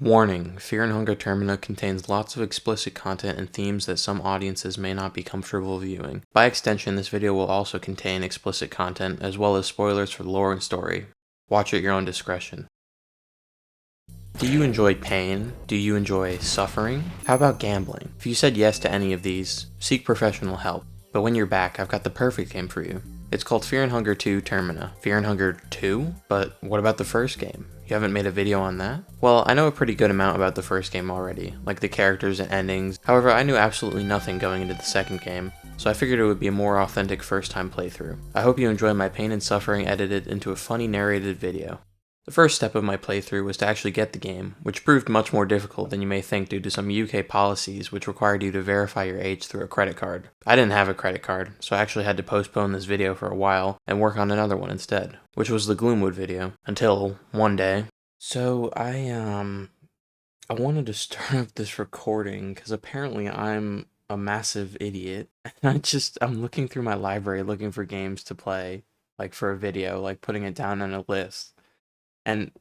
Warning: Fear and Hunger Termina contains lots of explicit content and themes that some audiences may not be comfortable viewing. By extension, this video will also contain explicit content as well as spoilers for the lore and story. Watch at your own discretion. Do you enjoy pain? Do you enjoy suffering? How about gambling? If you said yes to any of these, seek professional help. But when you're back, I've got the perfect game for you. It's called Fear and Hunger 2 Termina. Fear and Hunger 2? But what about the first game? You haven't made a video on that? Well, I know a pretty good amount about the first game already, like the characters and endings. However, I knew absolutely nothing going into the second game, so I figured it would be a more authentic first-time playthrough. I hope you enjoy my pain and suffering edited into a funny narrated video. The first step of my playthrough was to actually get the game, which proved much more difficult than you may think due to some UK policies which required you to verify your age through a credit card. I didn't have a credit card, so I actually had to postpone this video for a while and work on another one instead, which was the Gloomwood video, until one day. So I wanted to start up this recording because apparently I'm a massive idiot, and I'm looking through my library looking for games to play, like for a video, like putting it down on a list. And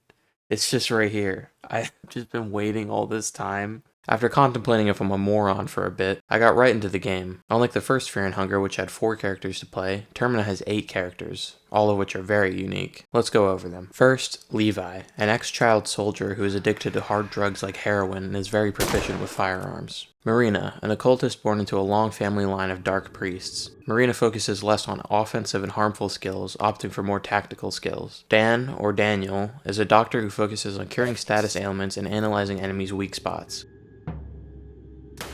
it's just right here. I've just been waiting all this time. After contemplating if I'm a moron for a bit, I got right into the game. Unlike the first Fear and Hunger, which had 4 characters to play, Termina has 8 characters, all of which are very unique. Let's go over them. First, Levi, an ex-child soldier who is addicted to hard drugs like heroin and is very proficient with firearms. Marina, an occultist born into a long family line of dark priests. Marina focuses less on offensive and harmful skills, opting for more tactical skills. Dan, or Daniel, is a doctor who focuses on curing status ailments and analyzing enemies' weak spots.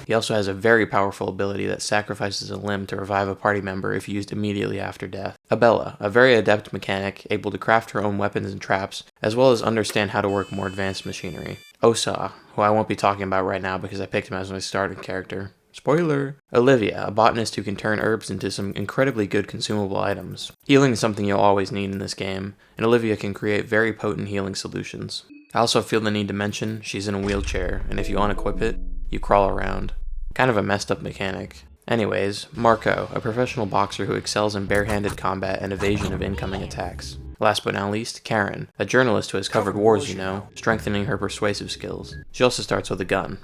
He also has a very powerful ability that sacrifices a limb to revive a party member if used immediately after death. Abella, a very adept mechanic, able to craft her own weapons and traps, as well as understand how to work more advanced machinery. Osa, who I won't be talking about right now because I picked him as my starting character. Spoiler! Olivia, a botanist who can turn herbs into some incredibly good consumable items. Healing is something you'll always need in this game, and Olivia can create very potent healing solutions. I also feel the need to mention she's in a wheelchair, and if you unequip it, you crawl around. Kind of a messed up mechanic. Anyways, Marco, a professional boxer who excels in barehanded combat and evasion of incoming attacks. Last but not least, Karen, a journalist who has covered wars, strengthening her persuasive skills. She also starts with a gun.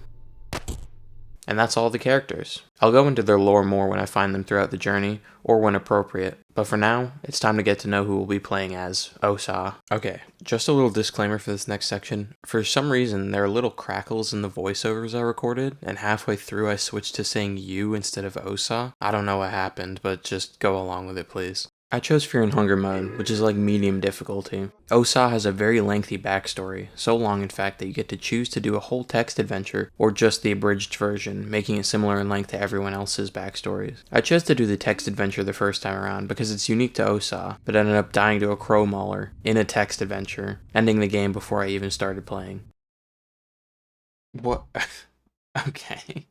And that's all the characters. I'll go into their lore more when I find them throughout the journey, or when appropriate, but for now, it's time to get to know who we'll be playing as, Osa. Okay, just a little disclaimer for this next section. For some reason, there are little crackles in the voiceovers I recorded, and halfway through I switched to saying you instead of Osa. I don't know what happened, but just go along with it, please. I chose Fear and Hunger mode, which is like medium difficulty. Osa has a very lengthy backstory, so long in fact that you get to choose to do a whole text adventure or just the abridged version, making it similar in length to everyone else's backstories. I chose to do the text adventure the first time around because it's unique to Osa, but ended up dying to a crow mauler in a text adventure, ending the game before I even started playing. What? Okay.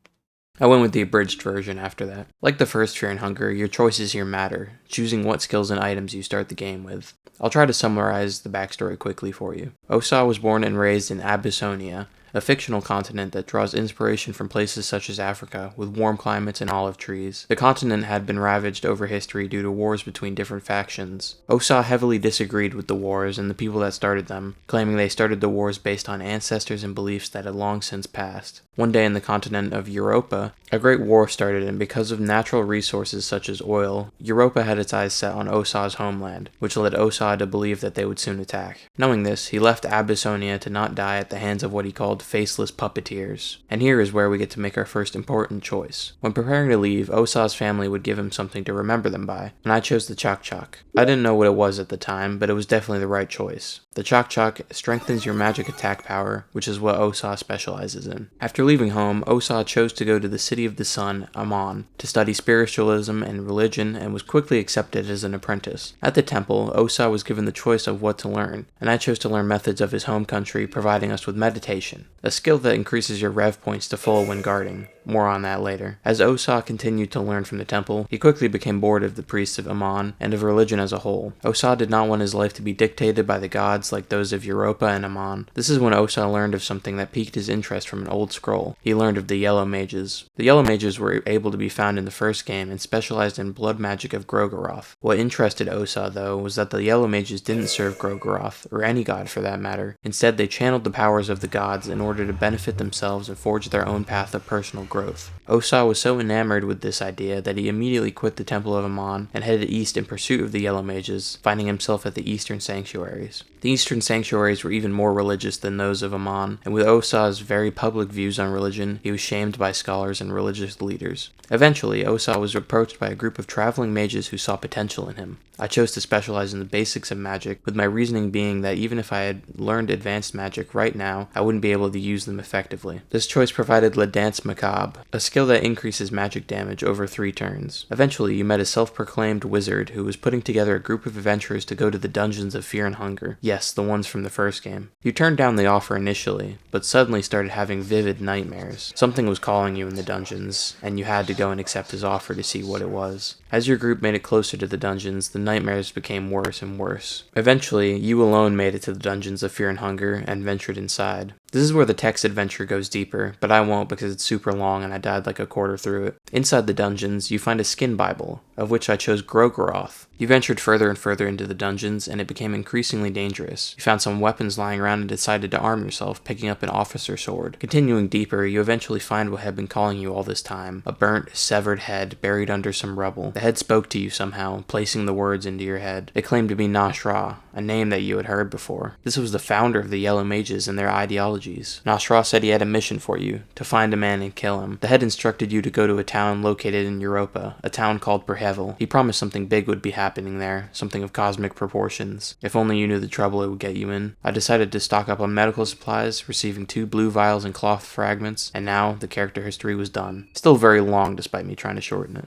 I went with the abridged version after that. Like the first Fear and Hunger, your choices here matter, choosing what skills and items you start the game with. I'll try to summarize the backstory quickly for you. Osa was born and raised in Abyssinia, a fictional continent that draws inspiration from places such as Africa, with warm climates and olive trees. The continent had been ravaged over history due to wars between different factions. Osa heavily disagreed with the wars and the people that started them, claiming they started the wars based on ancestors and beliefs that had long since passed. One day in the continent of Europa, a great war started, and because of natural resources such as oil, Europa had its eyes set on Osa's homeland, which led Osa to believe that they would soon attack. Knowing this, he left Abyssinia to not die at the hands of what he called faceless puppeteers. And here is where we get to make our first important choice. When preparing to leave, Osa's family would give him something to remember them by, and I chose the Chok Chok. I didn't know what it was at the time, but it was definitely the right choice. The Chok Chok strengthens your magic attack power, which is what Osa specializes in. After leaving home, Osa chose to go to the City of the Sun, Amon, to study spiritualism and religion, and was quickly accepted as an apprentice. At the temple, Osa was given the choice of what to learn, and I chose to learn methods of his home country, providing us with meditation, a skill that increases your rev points to full when guarding. More on that later. As Osa continued to learn from the temple, he quickly became bored of the priests of Amon and of religion as a whole. Osa did not want his life to be dictated by the gods, gods like those of Europa and Aman. This is when Osa learned of something that piqued his interest from an old scroll. He learned of the Yellow Mages. The Yellow Mages were able to be found in the first game and specialized in blood magic of Grogaroth. What interested Osa, though, was that the Yellow Mages didn't serve Grogaroth, or any god for that matter. Instead, they channeled the powers of the gods in order to benefit themselves and forge their own path of personal growth. Osa was so enamored with this idea that he immediately quit the Temple of Aman and headed east in pursuit of the Yellow Mages, finding himself at the Eastern Sanctuaries. The Eastern Sanctuaries were even more religious than those of Aman, and with Osa's very public views on religion, he was shamed by scholars and religious leaders. Eventually, Osa was approached by a group of traveling mages who saw potential in him. I chose to specialize in the basics of magic, with my reasoning being that even if I had learned advanced magic right now, I wouldn't be able to use them effectively. This choice provided La Danse Macabre, a skill that increases magic damage over 3 turns. Eventually, you met a self-proclaimed wizard who was putting together a group of adventurers to go to the dungeons of fear and hunger. Yes, the ones from the first game. You turned down the offer initially, but suddenly started having vivid nightmares. Something was calling you in the dungeons, and you had to go and accept his offer to see what it was. As your group made it closer to the dungeons, the nightmares became worse and worse. Eventually, you alone made it to the dungeons of fear and hunger and ventured inside. This is where the text adventure goes deeper, but I won't because it's super long and I died like a quarter through it. Inside the dungeons, you find a skin Bible, of which I chose Grogaroth. You ventured further and further into the dungeons, and it became increasingly dangerous. You found some weapons lying around and decided to arm yourself, picking up an officer sword. Continuing deeper, you eventually find what had been calling you all this time, a burnt, severed head buried under some rubble. The head spoke to you somehow, placing the words into your head. It claimed to be Nashra, a name that you had heard before. This was the founder of the Yellow Mages and their ideologies. Nashra said he had a mission for you, to find a man and kill him. The head instructed you to go to a town located in Europa, a town called Perhevel. He promised something big would be happening there, something of cosmic proportions. If only you knew the trouble it would get you in. I decided to stock up on medical supplies, receiving 2 blue vials and cloth fragments, and now the character history was done. Still very long despite me trying to shorten it.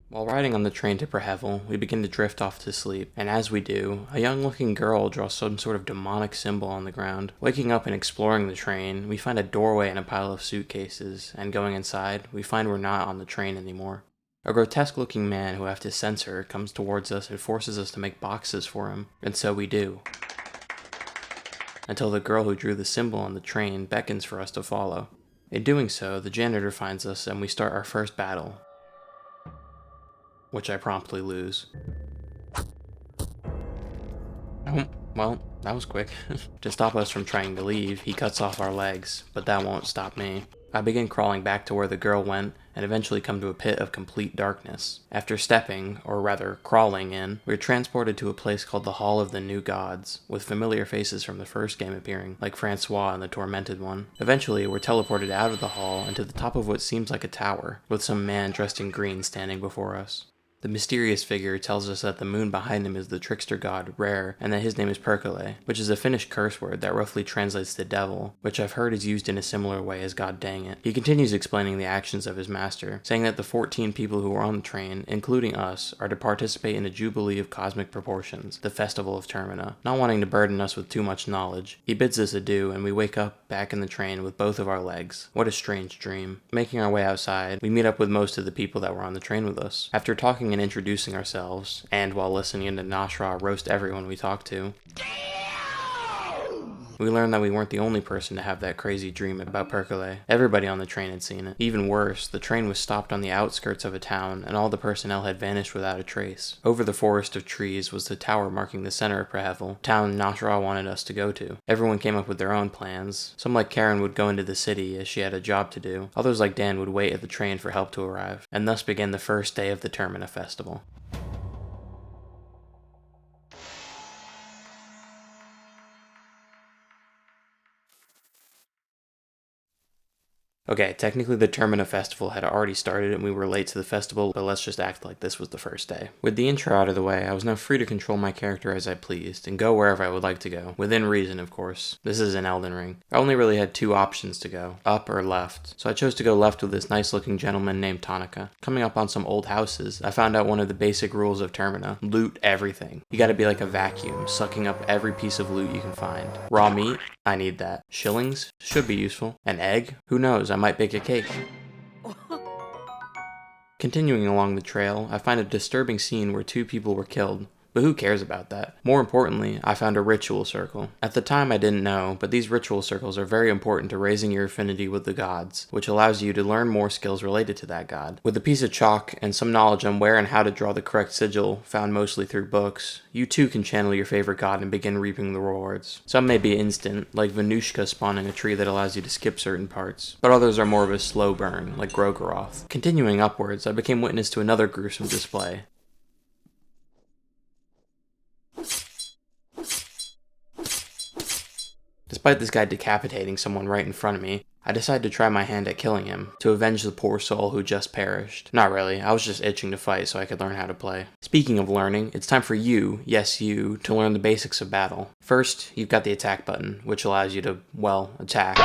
While riding on the train to Perhevel, we begin to drift off to sleep, and as we do, a young-looking girl draws some sort of demonic symbol on the ground. Waking up and exploring the train, we find a doorway and a pile of suitcases, and going inside, we find we're not on the train anymore. A grotesque-looking man who have to censor comes towards us and forces us to make boxes for him, and so we do. Until the girl who drew the symbol on the train beckons for us to follow. In doing so, the janitor finds us and we start our first battle, which I promptly lose. Oh, well, that was quick. To stop us from trying to leave, he cuts off our legs, but that won't stop me. I begin crawling back to where the girl went, and eventually come to a pit of complete darkness. After stepping, or rather crawling in, we are transported to a place called the Hall of the New Gods, with familiar faces from the first game appearing, like Francois and the Tormented One. Eventually, we're teleported out of the hall and to the top of what seems like a tower, with some man dressed in green standing before us. The mysterious figure tells us that the moon behind him is the trickster god, Rare, and that his name is Perkele, which is a Finnish curse word that roughly translates to devil, which I've heard is used in a similar way as god dang it. He continues explaining the actions of his master, saying that the 14 people who were on the train, including us, are to participate in a jubilee of cosmic proportions, the festival of Termina. Not wanting to burden us with too much knowledge, he bids us adieu and we wake up back in the train with both of our legs. What a strange dream. Making our way outside, we meet up with most of the people that were on the train with us. After talking and introducing ourselves, and while listening to Nashra roast everyone we talked to, we learned that we weren't the only person to have that crazy dream about Perkele. Everybody on the train had seen it. Even worse, the train was stopped on the outskirts of a town, and all the personnel had vanished without a trace. Over the forest of trees was the tower marking the center of Perhevel, town Nashra wanted us to go to. Everyone came up with their own plans. Some like Karen would go into the city as she had a job to do. Others like Dan would wait at the train for help to arrive. And thus began the first day of the Termina festival. Okay, technically the Termina festival had already started and we were late to the festival, but let's just act like this was the first day. With the intro out of the way, I was now free to control my character as I pleased, and go wherever I would like to go. Within reason, of course. This is an Elden Ring. I only really had 2 options to go, up or left, so I chose to go left with this nice looking gentleman named Tanaka. Coming up on some old houses, I found out one of the basic rules of Termina. Loot everything. You gotta be like a vacuum, sucking up every piece of loot you can find. Raw meat? I need that. Shillings? Should be useful. An egg? Who knows, I might bake a cake. Continuing along the trail, I find a disturbing scene where 2 people were killed. But who cares about that? More importantly, I found a ritual circle. At the time I didn't know, but these ritual circles are very important to raising your affinity with the gods, which allows you to learn more skills related to that god. With a piece of chalk and some knowledge on where and how to draw the correct sigil, found mostly through books, you too can channel your favorite god and begin reaping the rewards. Some may be instant, like Venushka spawning a tree that allows you to skip certain parts, but others are more of a slow burn, like Grogeroth. Continuing upwards, I became witness to another gruesome display. Despite this guy decapitating someone right in front of me, I decided to try my hand at killing him, to avenge the poor soul who just perished. Not really, I was just itching to fight so I could learn how to play. Speaking of learning, it's time for you, yes you, to learn the basics of battle. First, you've got the attack button, which allows you to, well, attack.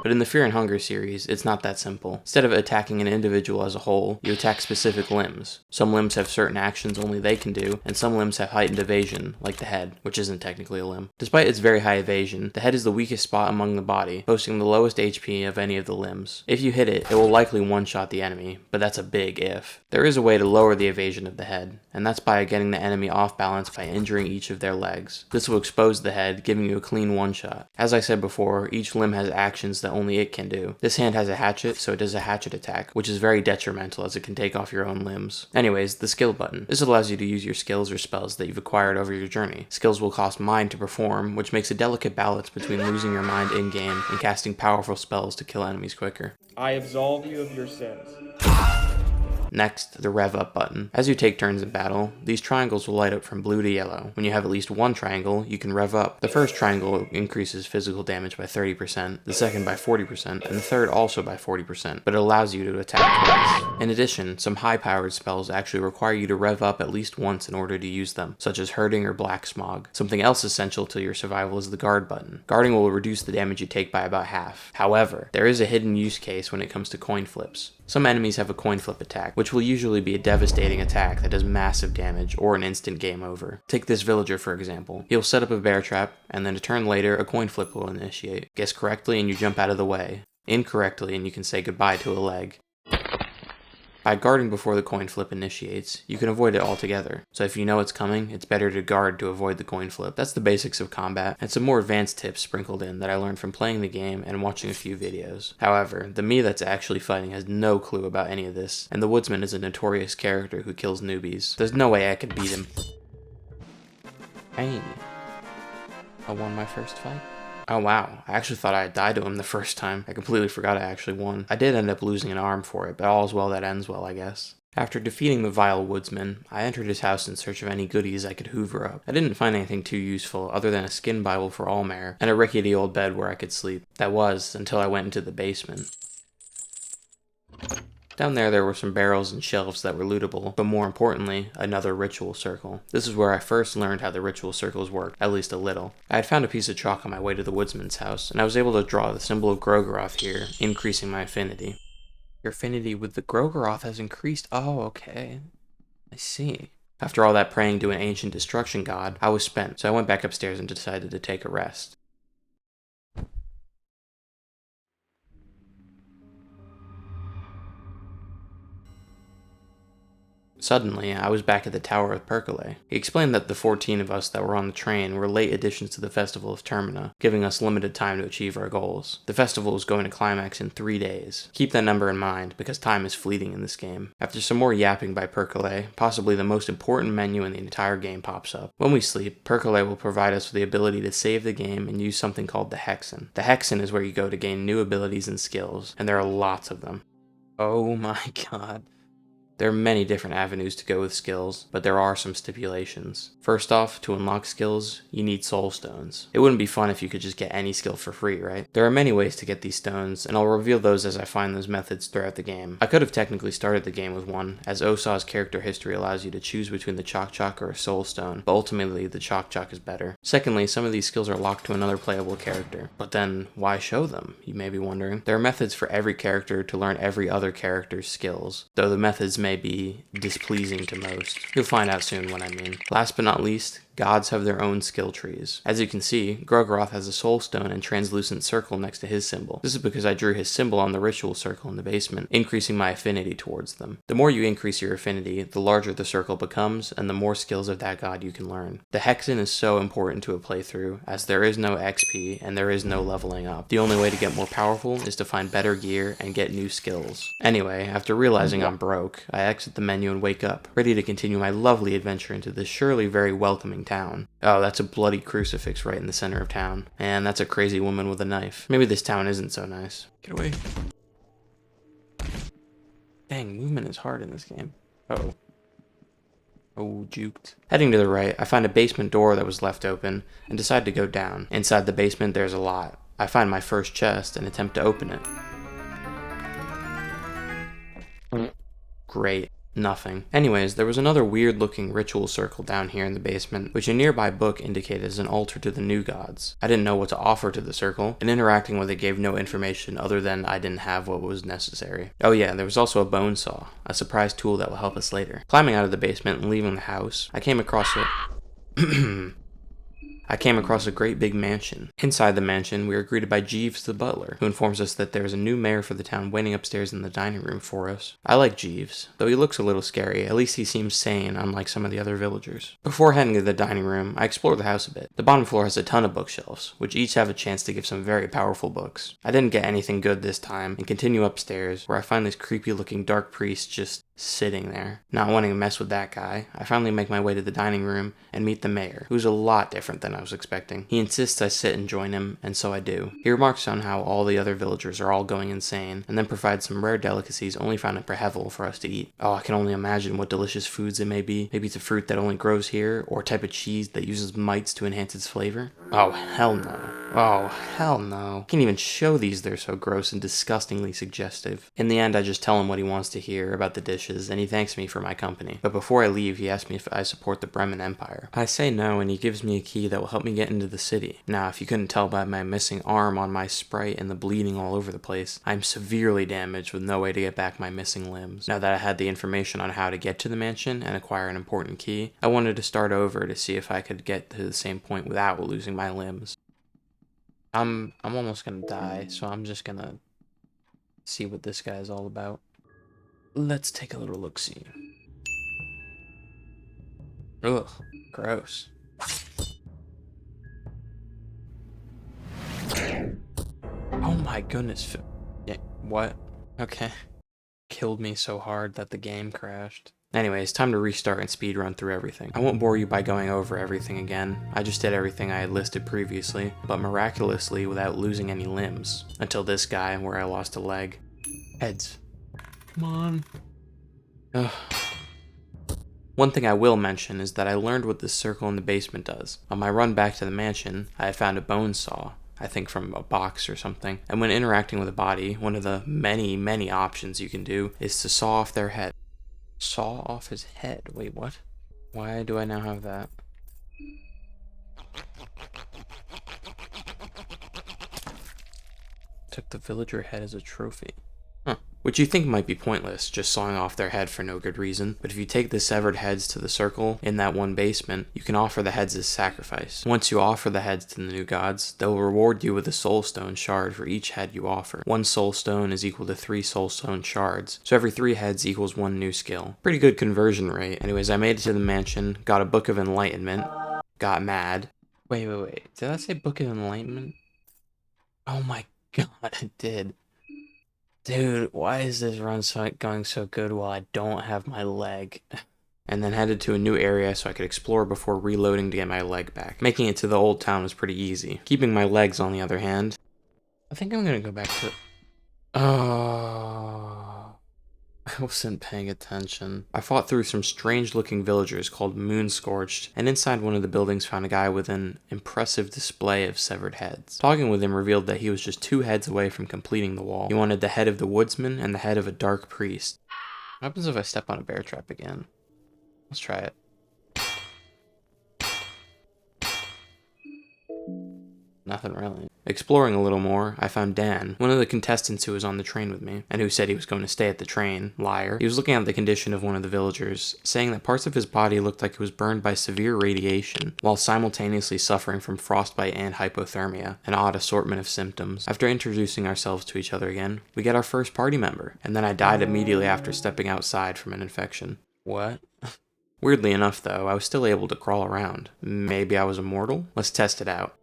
But in the Fear and Hunger series, it's not that simple. Instead of attacking an individual as a whole, you attack specific limbs. Some limbs have certain actions only they can do, and some limbs have heightened evasion, like the head, which isn't technically a limb. Despite its very high evasion, the head is the weakest spot among the body, boasting the lowest HP of any of the limbs. If you hit it, it will likely one-shot the enemy, but that's a big if. There is a way to lower the evasion of the head, and that's by getting the enemy off balance by injuring each of their legs. This will expose the head, giving you a clean one-shot. As I said before, each limb has actions that only it can do. This hand has a hatchet, so it does a hatchet attack, which is very detrimental as it can take off your own limbs. Anyways, the skill button. This allows you to use your skills or spells that you've acquired over your journey. Skills will cost mind to perform, which makes a delicate balance between losing your mind in-game and casting powerful spells to kill enemies quicker. I absolve you of your sins. Next, the rev up button. As you take turns in battle, these triangles will light up from blue to yellow. When you have at least one triangle, you can rev up. The first triangle increases physical damage by 30%, the second by 40%, and the third also by 40%, but it allows you to attack twice. In addition, some high-powered spells actually require you to rev up at least once in order to use them, such as Hurting or Black Smog. Something else essential to your survival is the guard button. Guarding will reduce the damage you take by about half. However, there is a hidden use case when it comes to coin flips. Some enemies have a coin flip attack, which will usually be a devastating attack that does massive damage or an instant game over. Take this villager for example. He'll set up a bear trap, and then a turn later a coin flip will initiate. Guess correctly and you jump out of the way. Incorrectly and you can say goodbye to a leg. By guarding before the coin flip initiates, you can avoid it altogether. So if you know it's coming, it's better to guard to avoid the coin flip. That's the basics of combat, and some more advanced tips sprinkled in that I learned from playing the game and watching a few videos. However, the me that's actually fighting has no clue about any of this, and the woodsman is a notorious character who kills newbies. There's no way I could beat him. Hey, I won my first fight. Oh wow, I actually thought I had died to him the first time. I completely forgot I actually won. I did end up losing an arm for it, but all's well that ends well, I guess. After defeating the vile woodsman, I entered his house in search of any goodies I could hoover up. I didn't find anything too useful other than a skin Bible for Allmare and a rickety old bed where I could sleep. That was, until I went into the basement. Down there were some barrels and shelves that were lootable, but more importantly, another ritual circle. This is where I first learned how the ritual circles worked, at least a little. I had found a piece of chalk on my way to the woodsman's house, and I was able to draw the symbol of Grogeroth here, increasing my affinity. Your affinity with the Grogeroth has increased. Oh, okay. I see. After all that praying to an ancient destruction god, I was spent, so I went back upstairs and decided to take a rest. Suddenly, I was back at the tower with Perkele. He explained that the 14 of us that were on the train were late additions to the Festival of Termina, giving us limited time to achieve our goals. The festival is going to climax in 3 days. Keep that number in mind, because time is fleeting in this game. After some more yapping by Perkele, possibly the most important menu in the entire game pops up. When we sleep, Perkele will provide us with the ability to save the game and use something called the Hexen. The Hexen is where you go to gain new abilities and skills, and there are lots of them. Oh my god. There are many different avenues to go with skills, but there are some stipulations. First off, to unlock skills, you need soul stones. It wouldn't be fun if you could just get any skill for free, right? There are many ways to get these stones, and I'll reveal those as I find those methods throughout the game. I could have technically started the game with one, as Osaw's character history allows you to choose between the Chok Chok or a soul stone, but ultimately the Chok Chok is better. Secondly, some of these skills are locked to another playable character. But then, why show them, you may be wondering? There are methods for every character to learn every other character's skills, though the methods may be displeasing to most. You'll find out soon what I mean. Last but not least, gods have their own skill trees. As you can see, Grogroth has a soul stone and translucent circle next to his symbol. This is because I drew his symbol on the ritual circle in the basement, increasing my affinity towards them. The more you increase your affinity, the larger the circle becomes, and the more skills of that god you can learn. The Hexen is so important to a playthrough, as there is no XP and there is no leveling up. The only way to get more powerful is to find better gear and get new skills. Anyway, after realizing I'm broke, I exit the menu and wake up, ready to continue my lovely adventure into this surely very welcoming town. Oh, that's a bloody crucifix right in the center of town. And that's a crazy woman with a knife. Maybe this town isn't so nice. Get away. Dang, movement is hard in this game. Uh-oh. Oh, juked. Heading to the right, I find a basement door that was left open and decide to go down. Inside the basement, there's a lot. I find my first chest and attempt to open it. Great. Nothing. Anyways, there was another weird looking ritual circle down here in the basement, which a nearby book indicated as an altar to the new gods. I didn't know what to offer to the circle, and interacting with it gave no information other than I didn't have what was necessary. Oh yeah, there was also a bone saw, a surprise tool that will help us later. Climbing out of the basement and leaving the house, I came across a great big mansion. Inside the mansion, we are greeted by Jeeves the butler, who informs us that there is a new mayor for the town waiting upstairs in the dining room for us. I like Jeeves. Though he looks a little scary, at least he seems sane, unlike some of the other villagers. Before heading to the dining room, I explore the house a bit. The bottom floor has a ton of bookshelves, which each have a chance to give some very powerful books. I didn't get anything good this time, and continue upstairs, where I find this creepy looking dark priest just sitting there. Not wanting to mess with that guy, I finally make my way to the dining room and meet the mayor, who's a lot different than I was expecting. He insists I sit and join him, and so I do. He remarks on how all the other villagers are all going insane, and then provides some rare delicacies only found in Prehevel for us to eat. Oh, I can only imagine what delicious foods it may be. Maybe it's a fruit that only grows here, or a type of cheese that uses mites to enhance its flavor. Oh, hell no. Oh, hell no. Can't even show these, they're so gross and disgustingly suggestive. In the end, I just tell him what he wants to hear about the dishes, and he thanks me for my company. But before I leave, he asks me if I support the Bremen Empire. I say no, and he gives me a key that will help me get into the city. Now, if you couldn't tell by my missing arm on my sprite and the bleeding all over the place, I'm severely damaged with no way to get back my missing limbs. Now that I had the information on how to get to the mansion and acquire an important key, I wanted to start over to see if I could get to the same point without losing my limbs. I'm almost gonna die, so I'm just gonna see what this guy is all about. Let's take a little look-see. Ugh, gross. Oh my goodness. Yeah, what? Okay. Killed me so hard that the game crashed. Anyways, time to restart and speedrun through everything. I won't bore you by going over everything again. I just did everything I had listed previously, but miraculously without losing any limbs. Until this guy, where I lost a leg. Heads. Come on. Ugh. One thing I will mention is that I learned what this circle in the basement does. On my run back to the mansion, I had found a bone saw, I think from a box or something, and when interacting with a body, one of the many options you can do is to saw off their head. Saw off his head? Wait, what? Why do I now have that? Took the villager head as a trophy. Huh. Which you think might be pointless, just sawing off their head for no good reason, but if you take the severed heads to the circle in that one basement, you can offer the heads as sacrifice. Once you offer the heads to the new gods, they'll reward you with a soul stone shard for each head you offer. One soul stone is equal to 3 soul stone shards, so every 3 heads equals 1 new skill. Pretty good conversion rate. Anyways, I made it to the mansion, got a Book of Enlightenment, got mad. Wait, did I say Book of Enlightenment? Oh my god, it did. Dude, why is this run going so good while I don't have my leg? And then headed to a new area so I could explore before reloading to get my leg back. Making it to the old town was pretty easy. Keeping my legs, on the other hand, I think I'm gonna go back to... Oh, I wasn't paying attention. I fought through some strange looking villagers called Moon Scorched, and inside one of the buildings found a guy with an impressive display of severed heads. Talking with him revealed that he was just 2 heads away from completing the wall. He wanted the head of the woodsman and the head of a dark priest. What happens if I step on a bear trap again? Let's try it. Nothing really. Exploring a little more, I found Dan, one of the contestants who was on the train with me, and who said he was going to stay at the train. Liar. He was looking at the condition of one of the villagers, saying that parts of his body looked like it was burned by severe radiation, while simultaneously suffering from frostbite and hypothermia, an odd assortment of symptoms. After introducing ourselves to each other again, we get our first party member, and then I died immediately after stepping outside from an infection. What? Weirdly enough though, I was still able to crawl around. Maybe I was immortal? Let's test it out.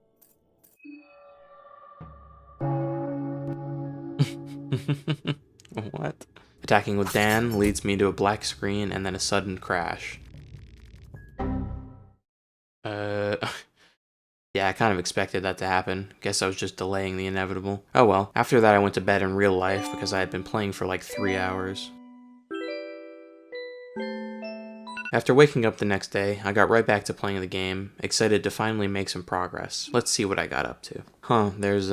What? Attacking with Dan leads me to a black screen and then a sudden crash. Yeah, I kind of expected that to happen. Guess I was just delaying the inevitable. Oh well. After that I went to bed in real life because I had been playing for like 3 hours. After waking up the next day, I got right back to playing the game, excited to finally make some progress. Let's see what I got up to. Huh, there's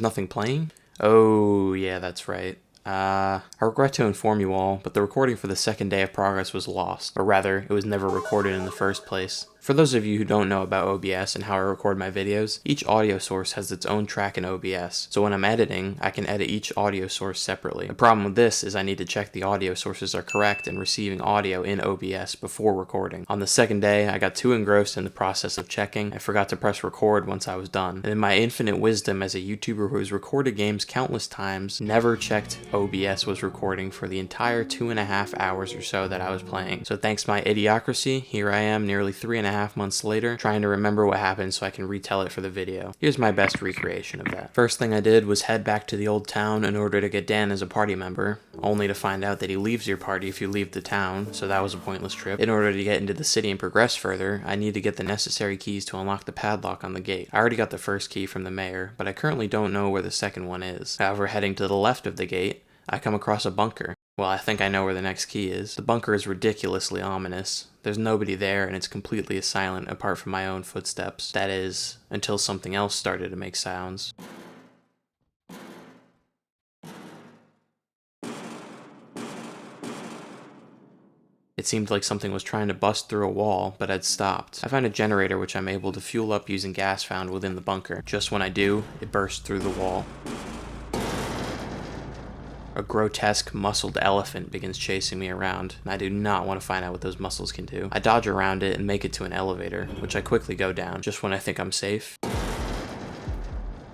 nothing playing? Oh, yeah, that's right. I regret to inform you all, but the recording for the second day of progress was lost, or rather, it was never recorded in the first place. For those of you who don't know about OBS and how I record my videos, each audio source has its own track in OBS, so when I'm editing, I can edit each audio source separately. The problem with this is I need to check the audio sources are correct and receiving audio in OBS before recording. On the second day, I got too engrossed in the process of checking, I forgot to press record once I was done, and in my infinite wisdom as a YouTuber who has recorded games countless times, never checked OBS was recording for the entire 2.5 hours or so that I was playing. So thanks to my idiocracy, here I am nearly 3.5 months later, trying to remember what happened so I can retell it for the video. Here's my best recreation of that. First thing I did was head back to the old town in order to get Dan as a party member, only to find out that he leaves your party if you leave the town, so that was a pointless trip. In order to get into the city and progress further, I need to get the necessary keys to unlock the padlock on the gate. I already got the first key from the mayor, but I currently don't know where the second one is. However, heading to the left of the gate, I come across a bunker. Well, I think I know where the next key is. The bunker is ridiculously ominous. There's nobody there and it's completely silent apart from my own footsteps. That is, until something else started to make sounds. It seemed like something was trying to bust through a wall, but had stopped. I find a generator which I'm able to fuel up using gas found within the bunker. Just when I do, it bursts through the wall. A grotesque, muscled elephant begins chasing me around, and I do not want to find out what those muscles can do. I dodge around it and make it to an elevator, which I quickly go down, just when I think I'm safe.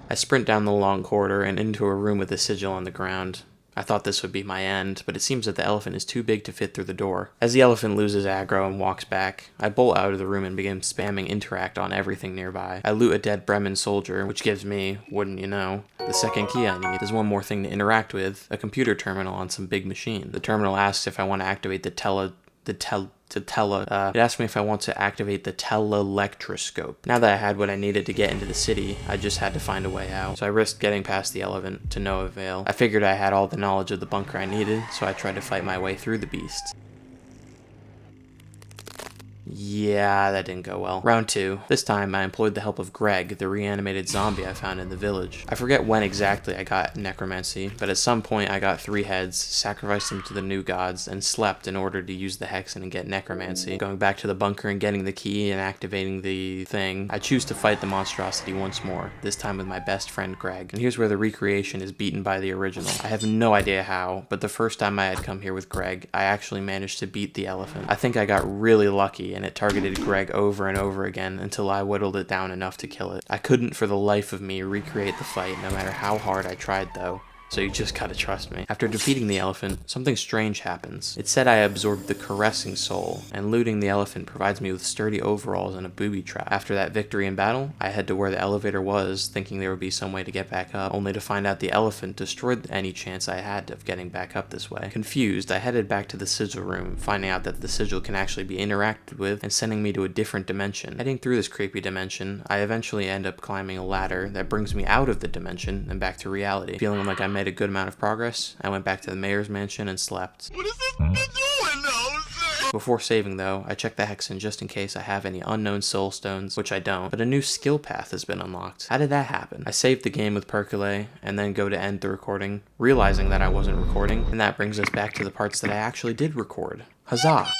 I sprint down the long corridor and into a room with a sigil on the ground. I thought this would be my end, but it seems that the elephant is too big to fit through the door. As the elephant loses aggro and walks back, I bolt out of the room and begin spamming interact on everything nearby. I loot a dead Bremen soldier, which gives me, wouldn't you know, the second key I need. There's one more thing to interact with, a computer terminal on some big machine. The terminal asks if I want to activate it asked me if I want to activate the telelectroscope. Now that I had what I needed to get into the city, I just had to find a way out. So I risked getting past the elephant to no avail. I figured I had all the knowledge of the bunker I needed, so I tried to fight my way through the beasts. Yeah, that didn't go well. Round 2. This time, I employed the help of Greg, the reanimated zombie I found in the village. I forget when exactly I got necromancy, but at some point I got 3 heads, sacrificed them to the new gods, and slept in order to use the hexen and get necromancy. Going back to the bunker and getting the key and activating the thing, I choose to fight the monstrosity once more, this time with my best friend Greg. And here's where the recreation is beaten by the original. I have no idea how, but the first time I had come here with Greg, I actually managed to beat the elephant. I think I got really lucky, and it targeted Greg over and over again until I whittled it down enough to kill it. I couldn't for the life of me recreate the fight no matter how hard I tried though. So you just gotta trust me. After defeating the elephant, something strange happens. It said I absorbed the caressing soul, and looting the elephant provides me with sturdy overalls and a booby trap. After that victory in battle, I head to where the elevator was, thinking there would be some way to get back up, only to find out the elephant destroyed any chance I had of getting back up this way. Confused, I headed back to the sigil room, finding out that the sigil can actually be interacted with and sending me to a different dimension. Heading through this creepy dimension, I eventually end up climbing a ladder that brings me out of the dimension and back to reality. Feeling like I made a good amount of progress, I went back to the mayor's mansion and slept. What is this doing now? Before saving though, I checked the hexen just in case I have any unknown soul stones, which I don't, but a new skill path has been unlocked. How did that happen? I saved the game with Percolate and then go to end the recording, realizing that I wasn't recording, and that brings us back to the parts that I actually did record. Huzzah!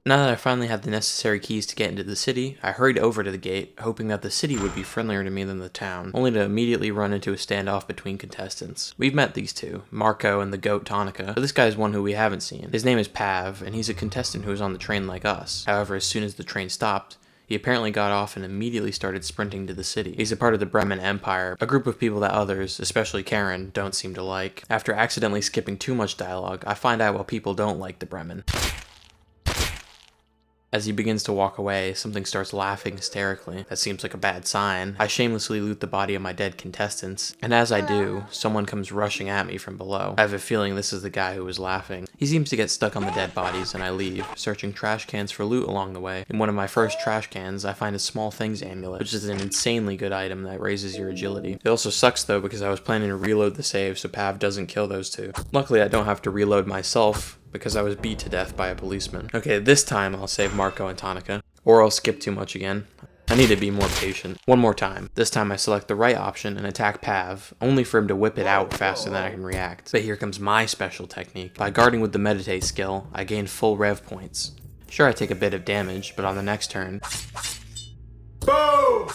Now that I finally had the necessary keys to get into the city, I hurried over to the gate, hoping that the city would be friendlier to me than the town, only to immediately run into a standoff between contestants. We've met these two, Marco and the goat Tonica, but this guy's one who we haven't seen. His name is Pav, and he's a contestant who was on the train like us. However, as soon as the train stopped, he apparently got off and immediately started sprinting to the city. He's a part of the Bremen Empire, a group of people that others, especially Karen, don't seem to like. After accidentally skipping too much dialogue, I find out why people don't like the Bremen. As he begins to walk away, something starts laughing hysterically. That seems like a bad sign. I shamelessly loot the body of my dead contestants, and as I do, someone comes rushing at me from below. I have a feeling this is the guy who was laughing. He seems to get stuck on the dead bodies, and I leave, searching trash cans for loot along the way. In one of my first trash cans, I find a small things amulet, which is an insanely good item that raises your agility. It also sucks though, because I was planning to reload the save so Pav doesn't kill those two. Luckily, I don't have to reload myself, because I was beat to death by a policeman. Okay, this time I'll save Marco and Tonica, or I'll skip too much again. I need to be more patient. One more time. This time I select the right option and attack Pav, only for him to whip it out faster than I can react. But here comes my special technique. By guarding with the meditate skill, I gain full rev points. Sure, I take a bit of damage, but on the next turn, boom!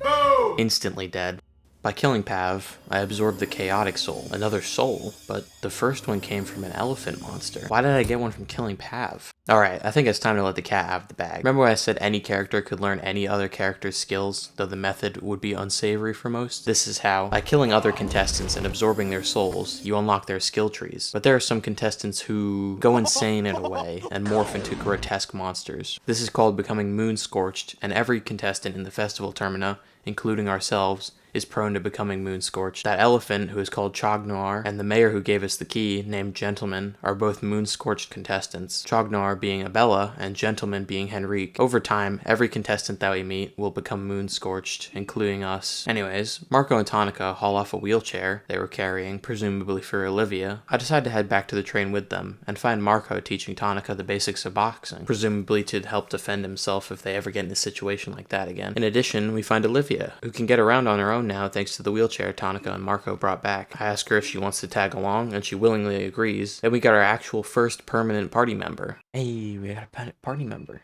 Boom! Instantly dead. By killing Pav, I absorbed the chaotic soul, another soul, but the first one came from an elephant monster. Why did I get one from killing Pav? Alright, I think it's time to let the cat out of the bag. Remember when I said any character could learn any other character's skills, though the method would be unsavory for most? This is how. By killing other contestants and absorbing their souls, you unlock their skill trees. But there are some contestants who go insane in a way and morph into grotesque monsters. This is called becoming moon scorched, and every contestant in the festival Termina, including ourselves, is prone to becoming moon scorched. That elephant, who is called Chognoir, and the mayor who gave us the key, named Gentleman, are both moon scorched contestants. Chognoir being Abella, and Gentleman being Henrique. Over time, every contestant that we meet will become moon scorched, including us. Anyways, Marco and Tonica haul off a wheelchair they were carrying, presumably for Olivia. I decide to head back to the train with them, and find Marco teaching Tonica the basics of boxing, presumably to help defend himself if they ever get in a situation like that again. In addition, we find Olivia, who can get around on her own now thanks to the wheelchair Tonica and Marco brought back. I ask her if she wants to tag along, and she willingly agrees. Then we got our actual first permanent party member. Hey, we got a party member.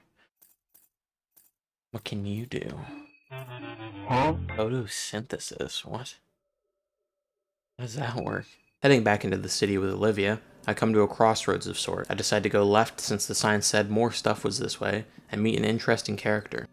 What can you do? Huh? Photosynthesis, what? How does that work? Heading back into the city with Olivia, I come to a crossroads of sort. I decide to go left since the sign said more stuff was this way, and meet an interesting character.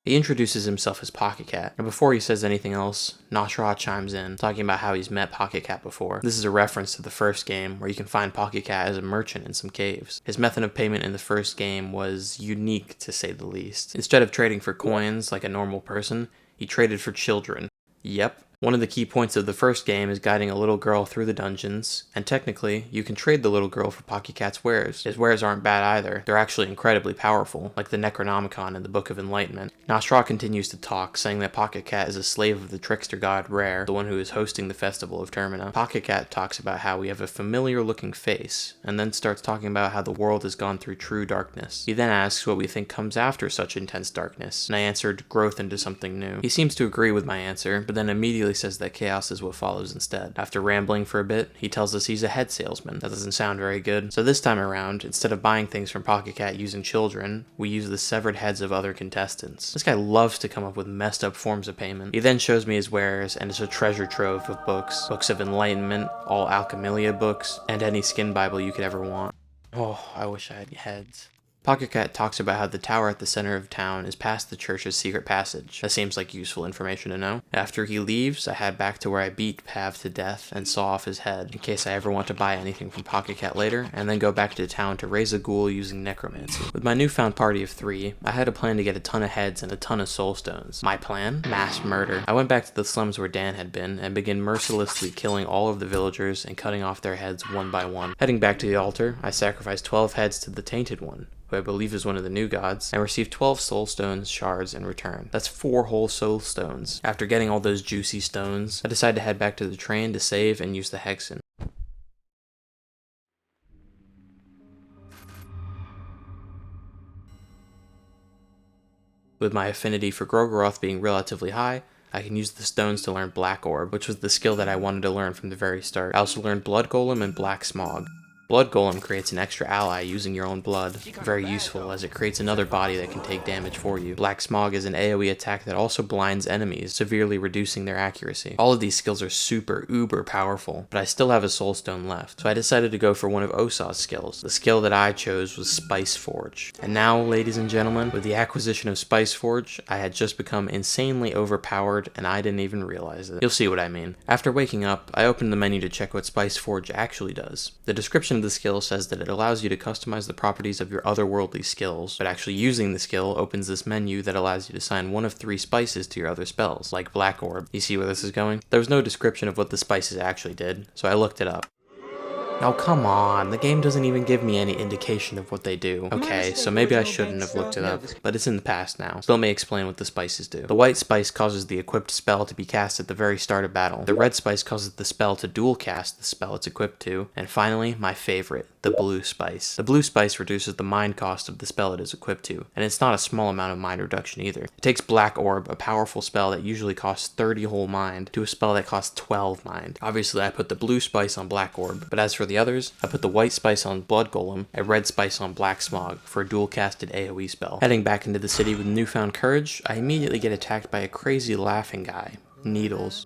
He introduces himself as Pocket Cat, and before he says anything else, Nashra chimes in, talking about how he's met Pocket Cat before. This is a reference to the first game, where you can find Pocket Cat as a merchant in some caves. His method of payment in the first game was unique, to say the least. Instead of trading for coins like a normal person, he traded for children. Yep. One of the key points of the first game is guiding a little girl through the dungeons, and technically, you can trade the little girl for Pocket Cat's wares. His wares aren't bad either, they're actually incredibly powerful, like the Necronomicon in the Book of Enlightenment. Nashra continues to talk, saying that Pocket Cat is a slave of the trickster god Rare, the one who is hosting the festival of Termina. Pocket Cat talks about how we have a familiar looking face, and then starts talking about how the world has gone through true darkness. He then asks what we think comes after such intense darkness, and I answered growth into something new. He seems to agree with my answer, but then immediately says that chaos is what follows instead. After rambling for a bit, he tells us he's a head salesman. That doesn't sound very good. So this time around, instead of buying things from Pocket Cat using children, we use the severed heads of other contestants. This guy loves to come up with messed up forms of payment. He then shows me his wares, and it's a treasure trove of books. Books of Enlightenment, all Alchemilia books, and any skin Bible you could ever want. Oh, I wish I had heads. Pocket Cat talks about how the tower at the center of town is past the church's secret passage. That seems like useful information to know. After he leaves, I head back to where I beat Pav to death and saw off his head, in case I ever want to buy anything from Pocket Cat later, and then go back to town to raise a ghoul using necromancy. With my newfound party of 3, I had a plan to get a ton of heads and a ton of soul stones. My plan? Mass murder. I went back to the slums where Dan had been, and began mercilessly killing all of the villagers and cutting off their heads one by one. Heading back to the altar, I sacrificed 12 heads to the Tainted One, who I believe is one of the new gods, and received 12 soul stones shards in return. That's 4 whole soul stones. After getting all those juicy stones, I decided to head back to the train to save and use the hexen. With my affinity for Grogoroth being relatively high, I can use the stones to learn Black Orb, which was the skill that I wanted to learn from the very start. I also learned Blood Golem and Black Smog. Blood Golem creates an extra ally using your own blood. Very useful, as it creates another body that can take damage for you. Black Smog is an AoE attack that also blinds enemies, severely reducing their accuracy. All of these skills are super uber powerful, but I still have a soul stone left, so I decided to go for one of Osaw's skills. The skill that I chose was Spice Forge. And now, ladies and gentlemen, with the acquisition of Spice Forge, I had just become insanely overpowered, and I didn't even realize it. You'll see what I mean. After waking up, I opened the menu to check what Spice Forge actually does. The description of the skill says that it allows you to customize the properties of your otherworldly skills, but actually using the skill opens this menu that allows you to assign one of 3 spices to your other spells, like Black Orb. You see where this is going? There was no description of what the spices actually did, so I looked it up. Oh, come on, the game doesn't even give me any indication of what they do. Okay, so maybe I shouldn't have looked it up, but it's in the past now, so let me explain what the spices do. The white spice causes the equipped spell to be cast at the very start of battle. The red spice causes the spell to dual cast the spell it's equipped to. And finally, my favorite, the blue spice. The blue spice reduces the mind cost of the spell it is equipped to, and it's not a small amount of mind reduction either. It takes Black Orb, a powerful spell that usually costs 30 whole mind, to a spell that costs 12 mind. Obviously, I put the blue spice on Black Orb, but as for the others, I put the white spice on Blood Golem, a red spice on Black Smog for a dual casted AoE spell. Heading back into the city with newfound courage, I immediately get attacked by a crazy laughing guy, Needles.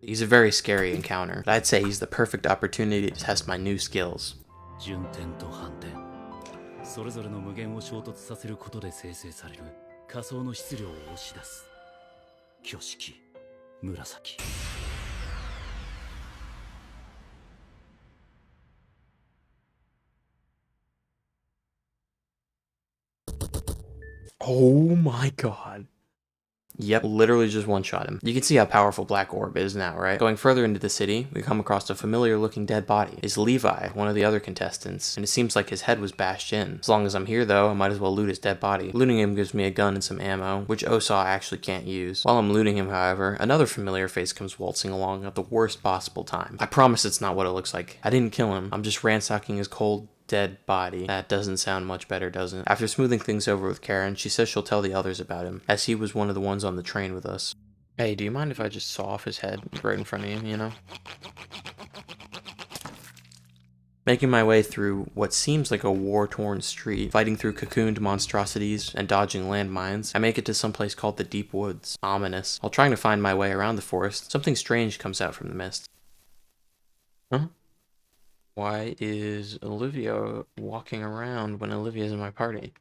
He's a very scary encounter, but I'd say he's the perfect opportunity to test my new skills. それぞれの無限を衝突させることで生成される仮想の質量を押し出す。挙式、紫。Oh my god. Yep, literally just one-shot him. You can see how powerful Black Orb is now, right? Going further into the city, we come across a familiar-looking dead body. It's Levi, one of the other contestants, and it seems like his head was bashed in. As long as I'm here, though, I might as well loot his dead body. Looting him gives me a gun and some ammo, which Osaw actually can't use. While I'm looting him, however, another familiar face comes waltzing along at the worst possible time. I promise it's not what it looks like. I didn't kill him. I'm just ransacking his cold, dead body. That doesn't sound much better, does it? After smoothing things over with Karen, she says she'll tell the others about him, as he was one of the ones on the train with us. Hey, do you mind if I just saw off his head right in front of you, you know? Making my way through what seems like a war-torn street, fighting through cocooned monstrosities and dodging landmines, I make it to some place called the Deep Woods. Ominous. While trying to find my way around the forest, something strange comes out from the mist. Huh? Why is Olivia walking around when Olivia's in my party?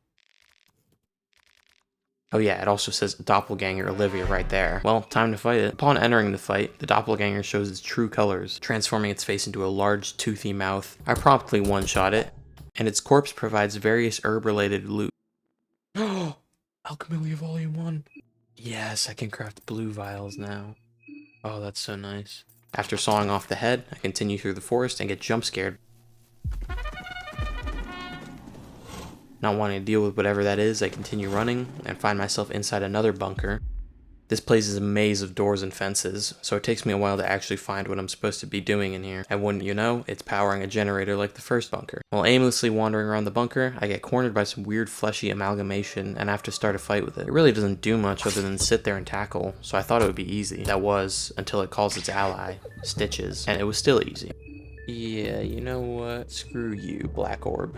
Oh yeah, it also says Doppelganger Olivia right there. Well, time to fight it. Upon entering the fight, the Doppelganger shows its true colors, transforming its face into a large, toothy mouth. I promptly one-shot it, and its corpse provides various herb-related loot. Oh! Alchemy Volume 1. Yes, I can craft blue vials now. Oh, that's so nice. After sawing off the head, I continue through the forest and get jump scared. Not wanting to deal with whatever that is, I continue running and find myself inside another bunker. This place is a maze of doors and fences, so it takes me a while to actually find what I'm supposed to be doing in here. And wouldn't you know, it's powering a generator like the first bunker. While aimlessly wandering around the bunker, I get cornered by some weird fleshy amalgamation and have to start a fight with it. It really doesn't do much other than sit there and tackle, so I thought it would be easy. That was, until it calls its ally, Stitches, and it was still easy. Yeah, you know what? Screw you, Black Orb.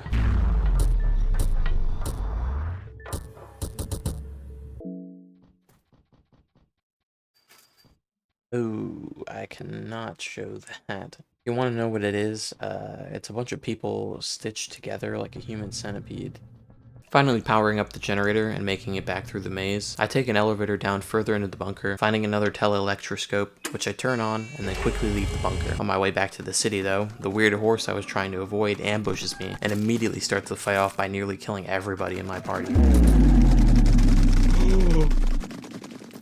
Oh, I cannot show that. You want to know what it is? It's a bunch of people stitched together like a human centipede. Finally powering up the generator and making it back through the maze, I take an elevator down further into the bunker, finding another tele-electroscope, which I turn on and then quickly leave the bunker. On my way back to the city though, the weird horse I was trying to avoid ambushes me and immediately starts the fight off by nearly killing everybody in my party.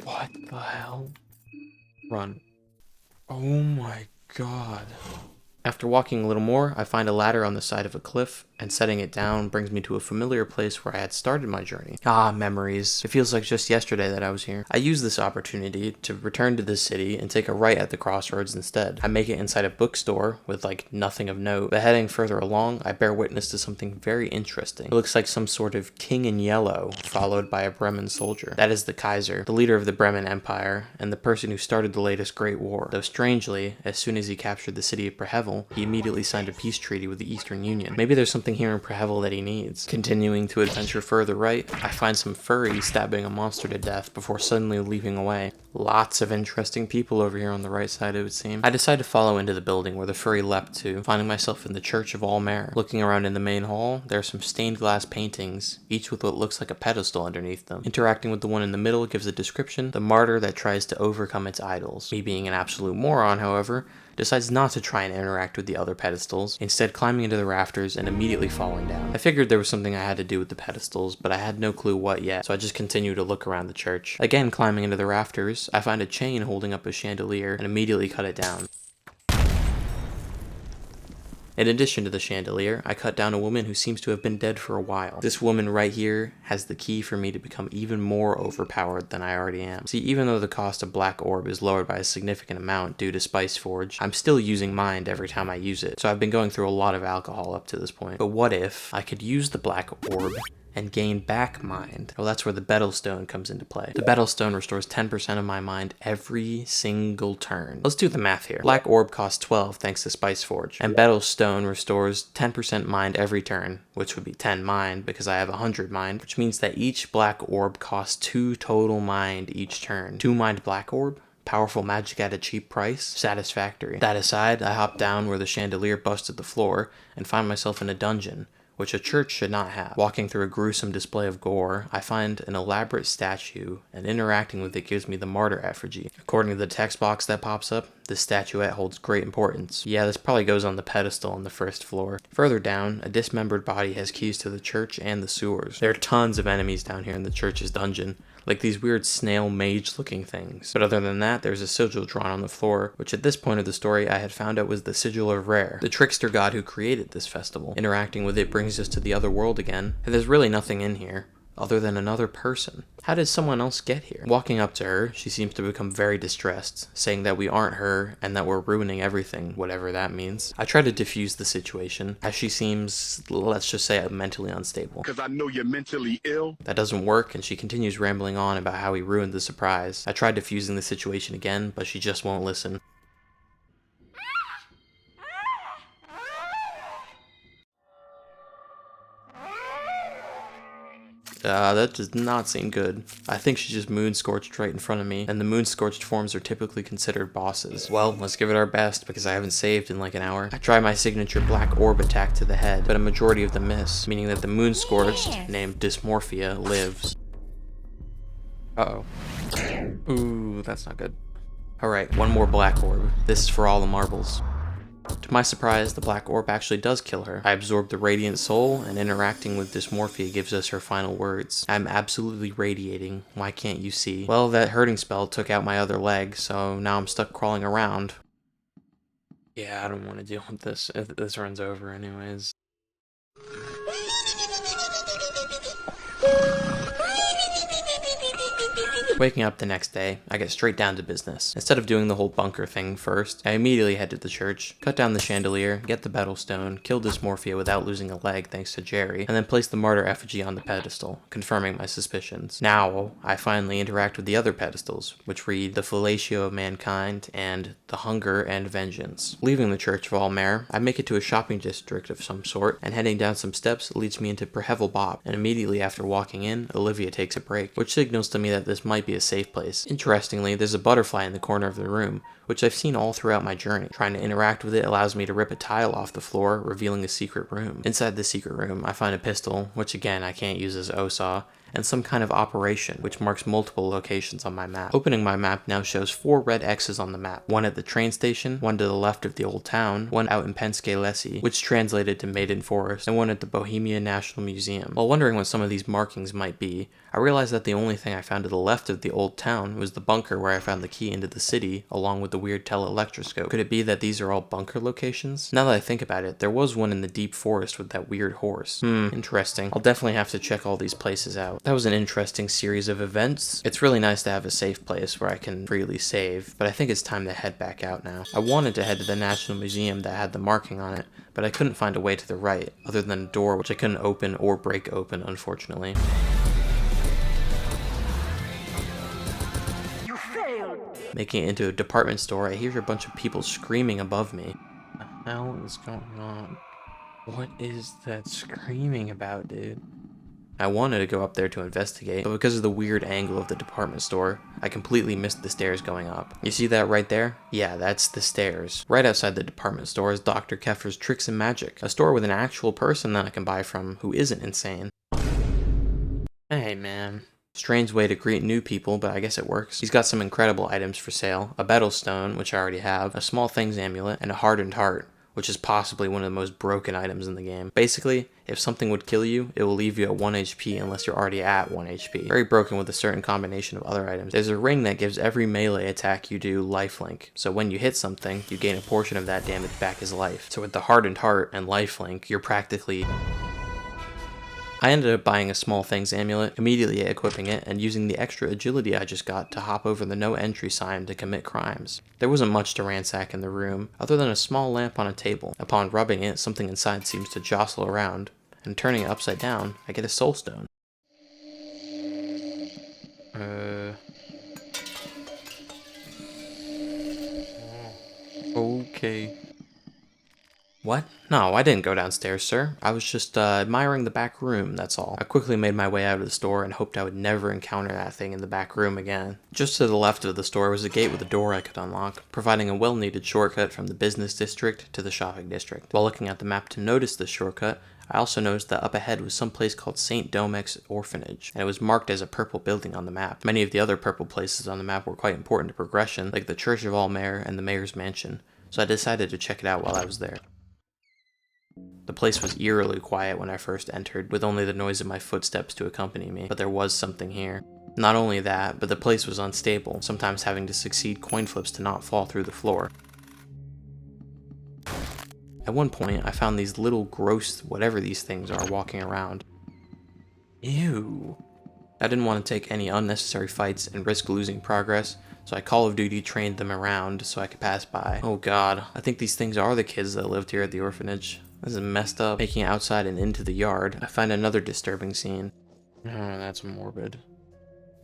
What the hell? Run. Oh my god. After walking a little more, I find a ladder on the side of a cliff, and setting it down brings me to a familiar place where I had started my journey. Ah, memories. It feels like just yesterday that I was here. I use this opportunity to return to this city and take a right at the crossroads instead. I make it inside a bookstore with nothing of note, but heading further along, I bear witness to something very interesting. It looks like some sort of king in yellow, followed by a Bremen soldier. That is the Kaiser, the leader of the Bremen Empire, and the person who started the latest Great War. Though strangely, as soon as he captured the city of Prehevel, he immediately signed a peace treaty with the Eastern Union. Maybe there's something here in Prehevel that he needs. Continuing to adventure further right, I find some furries stabbing a monster to death before suddenly leaping away. Lots of interesting people over here on the right side, it would seem. I decide to follow into the building where the furry leapt to, finding myself in the Church of Allmare. Looking around in the main hall, there are some stained glass paintings, each with what looks like a pedestal underneath them. Interacting with the one in the middle gives a description: the martyr that tries to overcome its idols. Me being an absolute moron, however, decides not to try and interact with the other pedestals, instead climbing into the rafters and immediately falling down. I figured there was something I had to do with the pedestals, but I had no clue what yet, so I just continue to look around the church. Again climbing into the rafters, I find a chain holding up a chandelier and immediately cut it down. In addition to the chandelier, I cut down a woman who seems to have been dead for a while. This woman right here has the key for me to become even more overpowered than I already am. See, even though the cost of Black Orb is lowered by a significant amount due to Spice Forge, I'm still using Mind every time I use it, so I've been going through a lot of alcohol up to this point. But what if I could use the Black Orb and gain back Mind? Well, that's where the Betel Stone comes into play. The Betel Stone restores 10% of my mind every single turn. Let's do the math here. Black Orb costs 12 thanks to Spice Forge, and Betel Stone restores 10% mind every turn, which would be 10 mind because I have 100 mind, which means that each Black Orb costs 2 total mind each turn. 2 mind Black Orb? Powerful magic at a cheap price? Satisfactory. That aside, I hop down where the chandelier busted the floor and find myself in a dungeon, which a church should not have. Walking through a gruesome display of gore, I find an elaborate statue, and interacting with it gives me the martyr effigy. According to the text box that pops up, this statuette holds great importance. Yeah, this probably goes on the pedestal on the first floor. Further down, a dismembered body has keys to the church and the sewers. There are tons of enemies down here in the church's dungeon, like these weird snail mage looking things. But other than that, there's a sigil drawn on the floor, which at this point of the story I had found out was the sigil of Rare, the trickster god who created this festival. Interacting with it brings us to the other world again, and there's really nothing in here other than another person. How did someone else get here? Walking up to her, she seems to become very distressed, saying that we aren't her and that we're ruining everything, whatever that means. I try to diffuse the situation, as she seems, let's just say, mentally unstable. Because I know you're mentally ill. That doesn't work, and she continues rambling on about how he ruined the surprise. I tried diffusing the situation again, but she just won't listen. That does not seem good. I think she just moon-scorched right in front of me, and the moon-scorched forms are typically considered bosses. Well, let's give it our best, because I haven't saved in like an hour. I try my signature Black Orb attack to the head, but a majority of them miss, meaning that the moon-scorched, named Dysmorphia, lives. Uh-oh. Ooh, that's not good. Alright, one more Black Orb. This is for all the marbles. To my surprise, the Black Orb actually does kill her. I absorb the Radiant Soul, and interacting with Dysmorphia gives us her final words. I'm absolutely radiating. Why can't you see? Well, that hurting spell took out my other leg, so now I'm stuck crawling around. Yeah, I don't want to deal with this if this runs over anyways. Waking up the next day, I get straight down to business. Instead of doing the whole bunker thing first, I immediately head to the church, cut down the chandelier, get the Betel Stone, kill Dysmorphia without losing a leg thanks to Jerry, and then place the martyr effigy on the pedestal, confirming my suspicions. Now, I finally interact with the other pedestals, which read the Fellatio of Mankind and the Hunger and Vengeance. Leaving the Church of Allmare, I make it to a shopping district of some sort, and heading down some steps leads me into Prehevel Bob, and immediately after walking in, Olivia takes a break, which signals to me that this might be a safe place. Interestingly, there's a butterfly in the corner of the room, which I've seen all throughout my journey. Trying to interact with it allows me to rip a tile off the floor, revealing a secret room. Inside the secret room, I find a pistol, which again I can't use as OSAW, and some kind of operation, which marks multiple locations on my map. Opening my map now shows 4 red X's on the map. One at the train station, one to the left of the old town, one out in Penske Lesi, which translated to Maiden Forest, and one at the Bohemia National Museum. While wondering what some of these markings might be, I realized that the only thing I found to the left of the old town. It was the bunker where I found the key into the city, along with the weird tele-electroscope. Could it be that these are all bunker locations? Now that I think about it, there was one in the deep forest with that weird horse. Interesting. I'll definitely have to check all these places out. That was an interesting series of events. It's really nice to have a safe place where I can freely save, but I think it's time to head back out now. I wanted to head to the National Museum that had the marking on it, but I couldn't find a way to the right, other than a door which I couldn't open or break open, unfortunately. You failed! Making it into a department store, I hear a bunch of people screaming above me. What the hell is going on? What is that screaming about, dude? I wanted to go up there to investigate, but because of the weird angle of the department store, I completely missed the stairs going up. You see that right there? Yeah, that's the stairs. Right outside the department store is Dr. Keffer's Tricks and Magic, a store with an actual person that I can buy from who isn't insane. Hey, man. Strange way to greet new people, but I guess it works. He's got some incredible items for sale. A battle stone, which I already have, a small things amulet, and a hardened heart, which is possibly one of the most broken items in the game. Basically, if something would kill you, it will leave you at 1 HP unless you're already at 1 HP. Very broken with a certain combination of other items. There's a ring that gives every melee attack you do lifelink, so when you hit something, you gain a portion of that damage back as life. So with the hardened heart and lifelink, you're practically... I ended up buying a small things amulet, immediately equipping it, and using the extra agility I just got to hop over the no entry sign to commit crimes. There wasn't much to ransack in the room, other than a small lamp on a table. Upon rubbing it, something inside seems to jostle around, and turning it upside down, I get a soul stone. Okay. What? No, I didn't go downstairs, sir. I was just admiring the back room, that's all. I quickly made my way out of the store and hoped I would never encounter that thing in the back room again. Just to the left of the store was a gate with a door I could unlock, providing a well-needed shortcut from the business district to the shopping district. While looking at the map to notice this shortcut, I also noticed that up ahead was some place called St. Domec's Orphanage, and it was marked as a purple building on the map. Many of the other purple places on the map were quite important to progression, like the Church of All Mayor and the Mayor's Mansion, so I decided to check it out while I was there. The place was eerily quiet when I first entered, with only the noise of my footsteps to accompany me, but there was something here. Not only that, but the place was unstable, sometimes having to succeed coin flips to not fall through the floor. At one point, I found these little gross whatever these things are walking around. Ew. I didn't want to take any unnecessary fights and risk losing progress, so I Call of Duty trained them around so I could pass by. Oh god, I think these things are the kids that lived here at the orphanage. This is messed up. Making it outside and into the yard, I find another disturbing scene. Oh, that's morbid.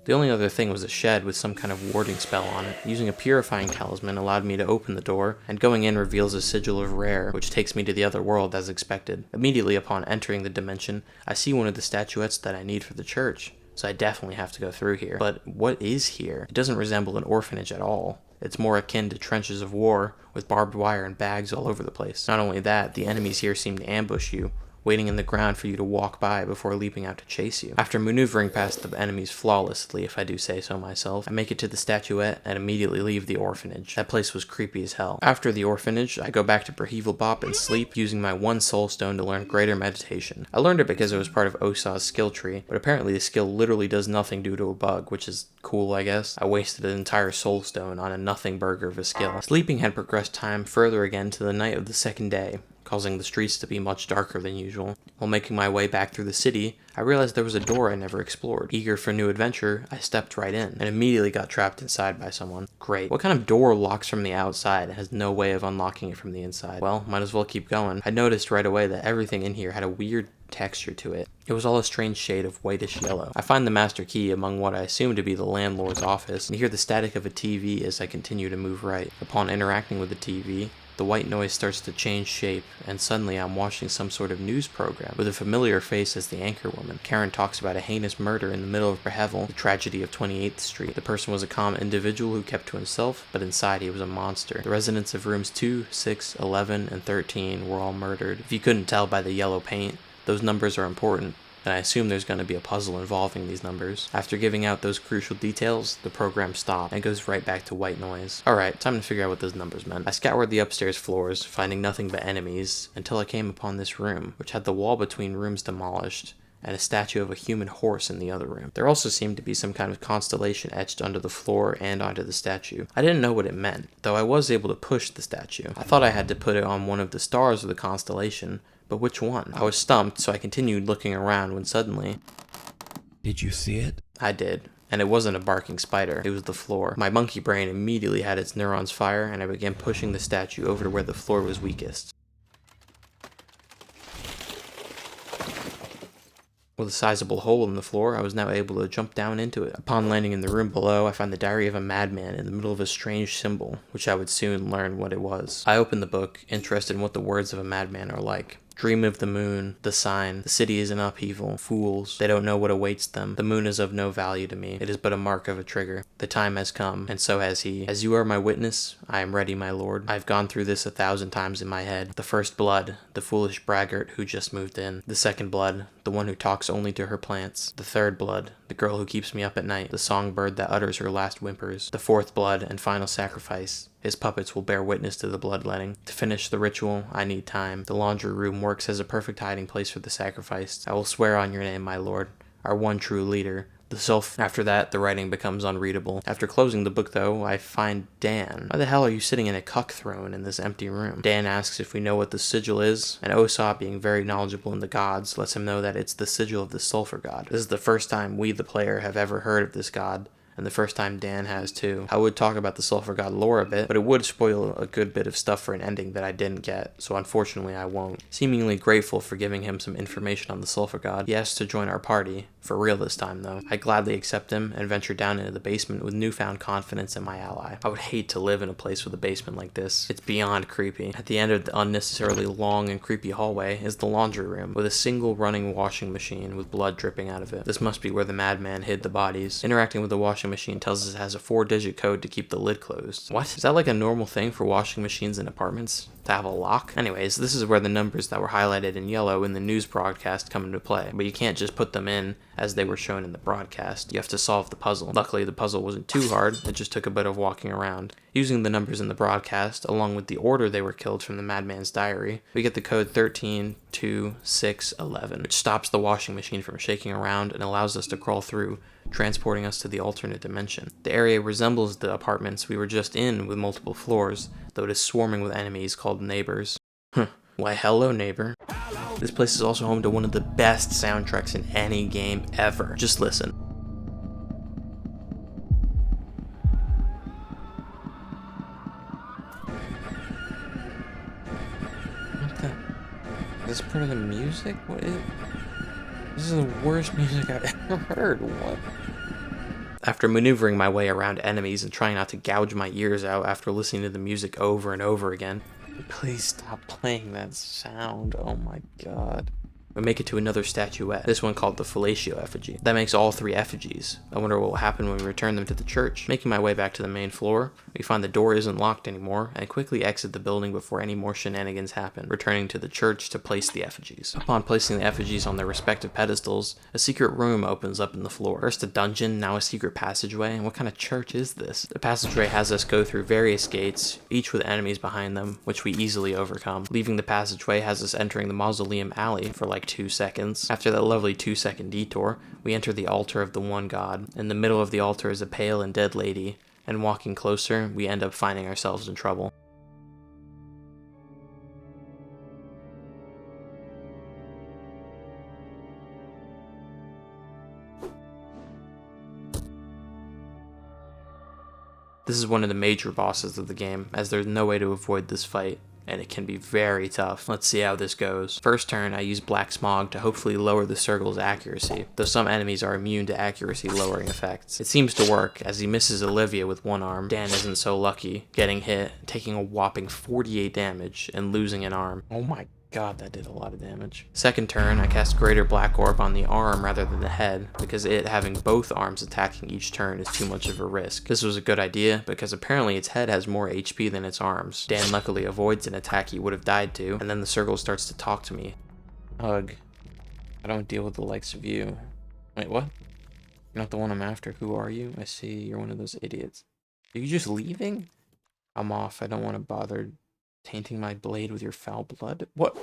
The only other thing was a shed with some kind of warding spell on it. Using a purifying talisman allowed me to open the door, and going in reveals a sigil of rare, which takes me to the other world as expected. Immediately upon entering the dimension, I see one of the statuettes that I need for the church, so I definitely have to go through here. But what is here? It doesn't resemble an orphanage at all. It's more akin to trenches of war, with barbed wire and bags all over the place. Not only that, the enemies here seem to ambush you, waiting in the ground for you to walk by before leaping out to chase you. After maneuvering past the enemies flawlessly, if I do say so myself, I make it to the statuette and immediately leave the orphanage. That place was creepy as hell. After the orphanage, I go back to Brahevel Bop and sleep, using my one soul stone to learn greater meditation. I learned it because it was part of Osaw's skill tree, but apparently the skill literally does nothing due to a bug, which is cool, I guess. I wasted an entire soul stone on a nothing burger of a skill. Sleeping had progressed time further again to the night of the second day, causing the streets to be much darker than usual. While making my way back through the city, I realized there was a door I never explored. Eager for new adventure, I stepped right in, and immediately got trapped inside by someone. Great. What kind of door locks from the outside and has no way of unlocking it from the inside? Well, might as well keep going. I noticed right away that everything in here had a weird texture to it. It was all a strange shade of whitish yellow. I find the master key among what I assume to be the landlord's office, and hear the static of a TV as I continue to move right. Upon interacting with the TV, the white noise starts to change shape, and suddenly I'm watching some sort of news program with a familiar face as the anchor woman. Karen talks about a heinous murder in the middle of Brahevel, the tragedy of 28th Street. The person was a calm individual who kept to himself, but inside he was a monster. The residents of rooms 2, 6, 11, and 13 were all murdered. If you couldn't tell by the yellow paint, those numbers are important, and I assume there's going to be a puzzle involving these numbers. After giving out those crucial details, the program stopped and goes right back to white noise. Alright, time to figure out what those numbers meant. I scoured the upstairs floors, finding nothing but enemies, until I came upon this room, which had the wall between rooms demolished, and a statue of a human horse in the other room. There also seemed to be some kind of constellation etched under the floor and onto the statue. I didn't know what it meant, though I was able to push the statue. I thought I had to put it on one of the stars of the constellation, but which one? I was stumped, so I continued looking around when suddenly... Did you see it? I did. And it wasn't a barking spider, it was the floor. My monkey brain immediately had its neurons fire, and I began pushing the statue over to where the floor was weakest. With a sizable hole in the floor, I was now able to jump down into it. Upon landing in the room below, I found the diary of a madman in the middle of a strange symbol, which I would soon learn what it was. I opened the book, interested in what the words of a madman are like. Dream of the moon, the sign, the city is in upheaval, fools, they don't know what awaits them, the moon is of no value to me, it is but a mark of a trigger. The time has come, and so has he. As you are my witness, I am ready, my lord. I have gone through this 1,000 times in my head. The first blood, the foolish braggart who just moved in. The second blood, the one who talks only to her plants. The third blood, the girl who keeps me up at night, the songbird that utters her last whimpers. The fourth blood and final sacrifice. His puppets will bear witness to the bloodletting. To finish the ritual, I need time. The laundry room works as a perfect hiding place for the sacrifice. I will swear on your name, my lord, our one true leader. After that, the writing becomes unreadable. After closing the book, though, I find Dan. Why the hell are you sitting in a cuck throne in this empty room? Dan asks if we know what the sigil is, and Osop, being very knowledgeable in the gods, lets him know that it's the sigil of the sulfur god. This is the first time we, the player, have ever heard of this god, and the first time Dan has too. I would talk about the sulfur god lore a bit, but it would spoil a good bit of stuff for an ending that I didn't get, so unfortunately I won't. Seemingly grateful for giving him some information on the sulfur god, he asks to join our party, for real this time though. I gladly accept him and venture down into the basement with newfound confidence in my ally. I would hate to live in a place with a basement like this. It's beyond creepy. At the end of the unnecessarily long and creepy hallway is the laundry room, with a single running washing machine with blood dripping out of it. This must be where the madman hid the bodies. Interacting with the washing machine tells us it has a 4-digit code to keep the lid closed. What? Is that like a normal thing for washing machines in apartments? To have a lock? Anyways, this is where the numbers that were highlighted in yellow in the news broadcast come into play, but you can't just put them in as they were shown in the broadcast. You have to solve the puzzle. Luckily, the puzzle wasn't too hard, it just took a bit of walking around. Using the numbers in the broadcast, along with the order they were killed from the madman's diary, we get the code 132611, which stops the washing machine from shaking around and allows us to crawl through, transporting us to the alternate dimension. The area resembles the apartments we were just in with multiple floors, though it is swarming with enemies called neighbors. Why hello neighbor. This place is also home to one of the best soundtracks in any game ever. Just listen. What the? Is this part of the music? What is it? This is the worst music I've ever heard. What? After maneuvering my way around enemies and trying not to gouge my ears out after listening to the music over and over again, please stop playing that sound. Oh my god. We make it to another statuette, this one called the Fellatio effigy. That makes all 3 effigies. I wonder what will happen when we return them to the church. Making my way back to the main floor, we find the door isn't locked anymore, and quickly exit the building before any more shenanigans happen, returning to the church to place the effigies. Upon placing the effigies on their respective pedestals, a secret room opens up in the floor. First a dungeon, now a secret passageway. What kind of church is this? The passageway has us go through various gates, each with enemies behind them, which we easily overcome. Leaving the passageway has us entering the mausoleum alley for like 2 seconds. After that lovely 2-second detour, we enter the altar of the one god. In the middle of the altar is a pale and dead lady, and walking closer, we end up finding ourselves in trouble. This is one of the major bosses of the game, as there's no way to avoid this fight, and it can be very tough. Let's see how this goes. First turn, I use Black Smog to hopefully lower the circle's accuracy, though some enemies are immune to accuracy lowering effects. It seems to work, as he misses Olivia with one arm. Dan isn't so lucky, getting hit, taking a whopping 48 damage, and losing an arm. Oh my god, that did a lot of damage. Second turn, I cast Greater Black Orb on the arm rather than the head, because it having both arms attacking each turn is too much of a risk. This was a good idea, because apparently its head has more HP than its arms. Dan luckily avoids an attack he would have died to, and then the circle starts to talk to me. Ugh. I don't deal with the likes of you. Wait, what? You're not the one I'm after. Who are you? I see, you're one of those idiots. Are you just leaving? I'm off. I don't want to bother tainting my blade with your foul blood. What?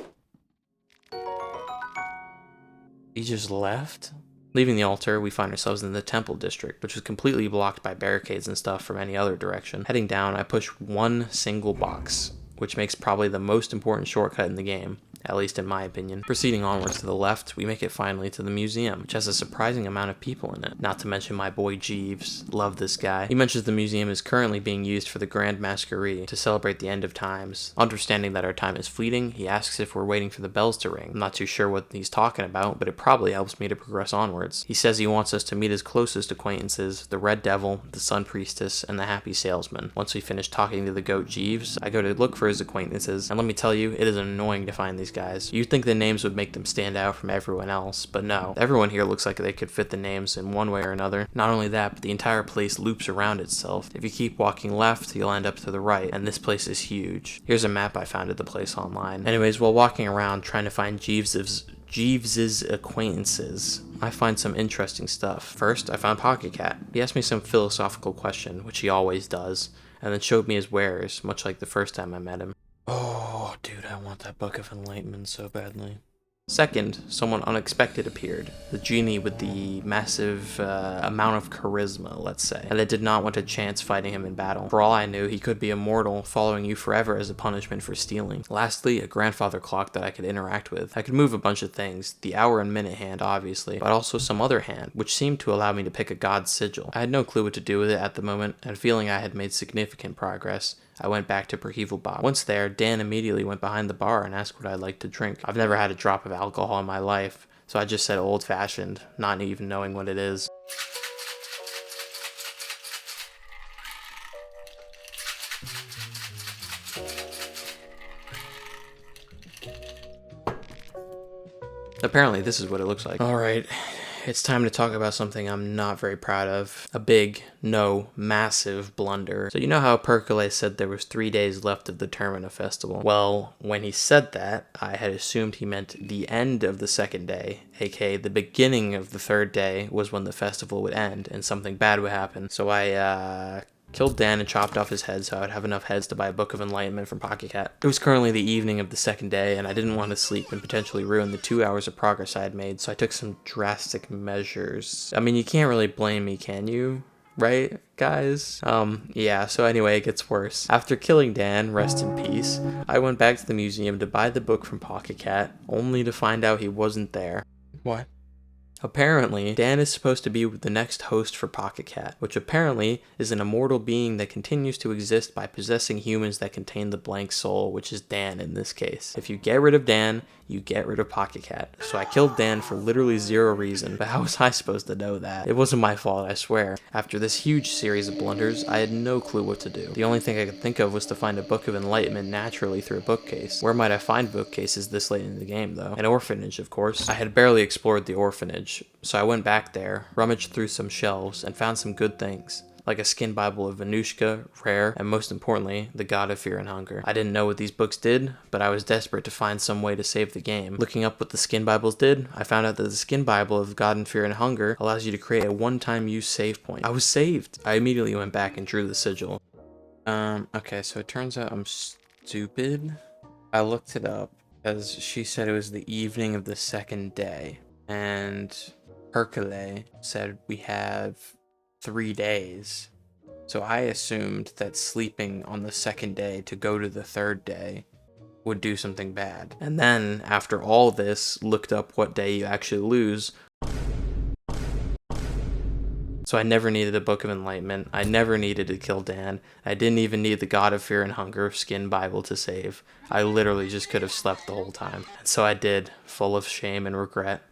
He just left? Leaving the altar, we find ourselves in the temple district, which is completely blocked by barricades and stuff from any other direction. Heading down, I push one single box, which makes probably the most important shortcut in the game, at least in my opinion. Proceeding onwards to the left, we make it finally to the museum, which has a surprising amount of people in it. Not to mention my boy Jeeves. Love this guy. He mentions the museum is currently being used for the Grand Masquerade to celebrate the end of times. Understanding that our time is fleeting, he asks if we're waiting for the bells to ring. I'm not too sure what he's talking about, but it probably helps me to progress onwards. He says he wants us to meet his closest acquaintances, the Red Devil, the Sun Priestess, and the Happy Salesman. Once we finish talking to the goat Jeeves, I go to look for his acquaintances, and let me tell you, it is annoying to find these guys. You'd think the names would make them stand out from everyone else, but no. Everyone here looks like they could fit the names in one way or another. Not only that, but the entire place loops around itself. If you keep walking left, you'll end up to the right, and this place is huge. Here's a map I found at the place online. Anyways, while walking around trying to find Jeeves's acquaintances, I find some interesting stuff. First, I found Pocket Cat. He asked me some philosophical question, which he always does, and then showed me his wares, much like the first time I met him. Oh, dude, I want that Book of Enlightenment so badly. Second, someone unexpected appeared. The genie with the massive amount of charisma, let's say. And I did not want a chance fighting him in battle. For all I knew, he could be immortal, following you forever as a punishment for stealing. Lastly, a grandfather clock that I could interact with. I could move a bunch of things. The hour and minute hand, obviously, but also some other hand, which seemed to allow me to pick a god's sigil. I had no clue what to do with it at the moment, and feeling I had made significant progress, I went back to Bob. Once there, Dan immediately went behind the bar and asked what I'd like to drink. I've never had a drop of alcohol in my life, so I just said old-fashioned, not even knowing what it is. Apparently, this is what it looks like. Alright, it's time to talk about something I'm not very proud of. A big, no, massive blunder. So you know how Percolé said there was 3 days left of the Termina festival? Well, when he said that, I had assumed he meant the end of the second day, aka the beginning of the third day was when the festival would end and something bad would happen. So I killed Dan and chopped off his head so I would have enough heads to buy a Book of Enlightenment from Pocket Cat. It was currently the evening of the second day, and I didn't want to sleep and potentially ruin the 2 hours of progress I had made, so I took some drastic measures. I mean, you can't really blame me, can you? Right, guys? Yeah, so anyway, it gets worse. After killing Dan, rest in peace, I went back to the museum to buy the book from Pocket Cat, only to find out he wasn't there. What? Apparently, Dan is supposed to be the next host for Pocket Cat, which apparently is an immortal being that continues to exist by possessing humans that contain the blank soul, which is Dan in this case. If you get rid of Dan, you get rid of Pocket Cat. So I killed Dan for literally zero reason, but how was I supposed to know that? It wasn't my fault, I swear. After this huge series of blunders, I had no clue what to do. The only thing I could think of was to find a Book of Enlightenment naturally through a bookcase. Where might I find bookcases this late in the game, though? An orphanage, of course. I had barely explored the orphanage, so I went back there, rummaged through some shelves, and found some good things, like a skin Bible of Venushka, Rare, and most importantly, the God of Fear and Hunger. I didn't know what these books did, but I was desperate to find some way to save the game. Looking up what the skin Bibles did, I found out that the skin Bible of God and Fear and Hunger allows you to create a one-time use save point. I was saved! I immediately went back and drew the sigil. Okay, so it turns out I'm stupid. I looked it up, as she said it was the evening of the second day, and Percolé said we have 3 days. So I assumed that sleeping on the second day to go to the third day would do something bad. And then, after all this, looked up what day you actually lose. So I never needed a Book of Enlightenment. I never needed to kill Dan. I didn't even need the God of Fear and Hunger skin Bible to save. I literally just could have slept the whole time. And so I did, full of shame and regret.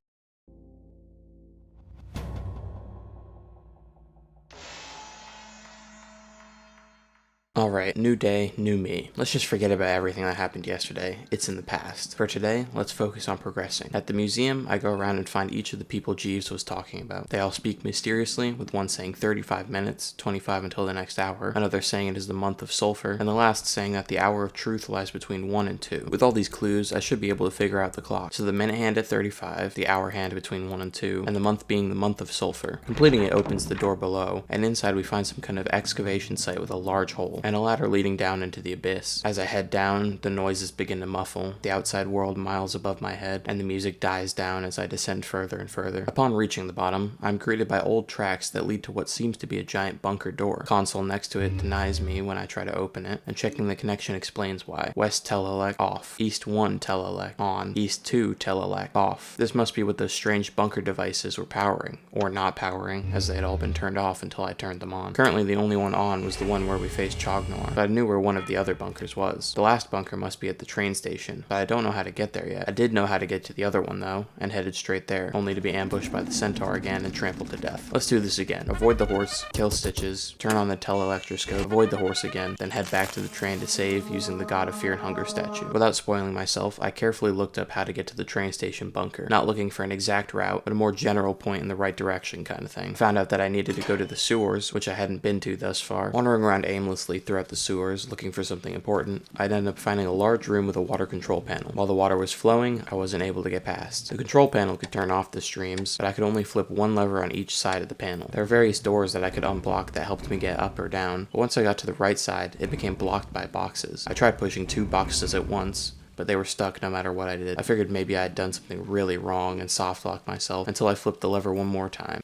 Alright, new day, new me. Let's just forget about everything that happened yesterday. It's in the past. For today, let's focus on progressing. At the museum, I go around and find each of the people Jeeves was talking about. They all speak mysteriously, with one saying 35 minutes, 25 until the next hour, another saying it is the month of sulfur, and the last saying that the hour of truth lies between 1 and 2. With all these clues, I should be able to figure out the clock. So the minute hand at 35, the hour hand between 1 and 2, and the month being the month of sulfur. Completing it opens the door below, and inside we find some kind of excavation site with a large hole. And ladder leading down into the abyss. As I head down, the noises begin to muffle, the outside world miles above my head, and the music dies down as I descend further and further. Upon reaching the bottom, I'm greeted by old tracks that lead to what seems to be a giant bunker door. The console next to it denies me when I try to open it, and checking the connection explains why. West Telelec off. East 1 Telelec on. East 2 Telelec off. This must be what those strange bunker devices were powering, or not powering, as they had all been turned off until I turned them on. Currently, the only one on was the one where we faced Chognor, but I knew where one of the other bunkers was. The last bunker must be at the train station, but I don't know how to get there yet. I did know how to get to the other one though, and headed straight there, only to be ambushed by the centaur again and trampled to death. Let's do this again. Avoid the horse, kill Stitches, turn on the teleelectroscope, avoid the horse again, then head back to the train to save using the God of Fear and Hunger statue. Without spoiling myself, I carefully looked up how to get to the train station bunker, not looking for an exact route, but a more general point in the right direction kind of thing. Found out that I needed to go to the sewers, which I hadn't been to thus far. Wandering around aimlessly throughout the sewers, looking for something important, I'd end up finding a large room with a water control panel. While the water was flowing, I wasn't able to get past. The control panel could turn off the streams, but I could only flip one lever on each side of the panel. There are various doors that I could unblock that helped me get up or down, but once I got to the right side, it became blocked by boxes. I tried pushing 2 boxes at once, but they were stuck no matter what I did. I figured maybe I had done something really wrong and soft locked myself until I flipped the lever one more time.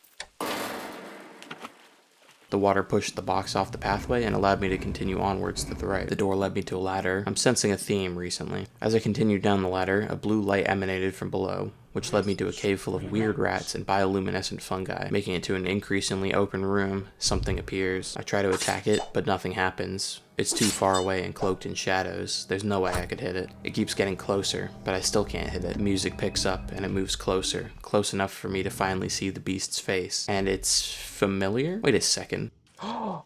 The water pushed the box off the pathway and allowed me to continue onwards to the right. The door led me to a ladder. I'm sensing a theme recently. As I continued down the ladder, a blue light emanated from below, which led me to a cave full of weird rats and bioluminescent fungi. Making it to an increasingly open room, something appears. I try to attack it, but nothing happens. It's too far away and cloaked in shadows. There's no way I could hit it. It keeps getting closer, but I still can't hit it. The music picks up and it moves closer, close enough for me to finally see the beast's face. And it's familiar? Wait a second. Oh,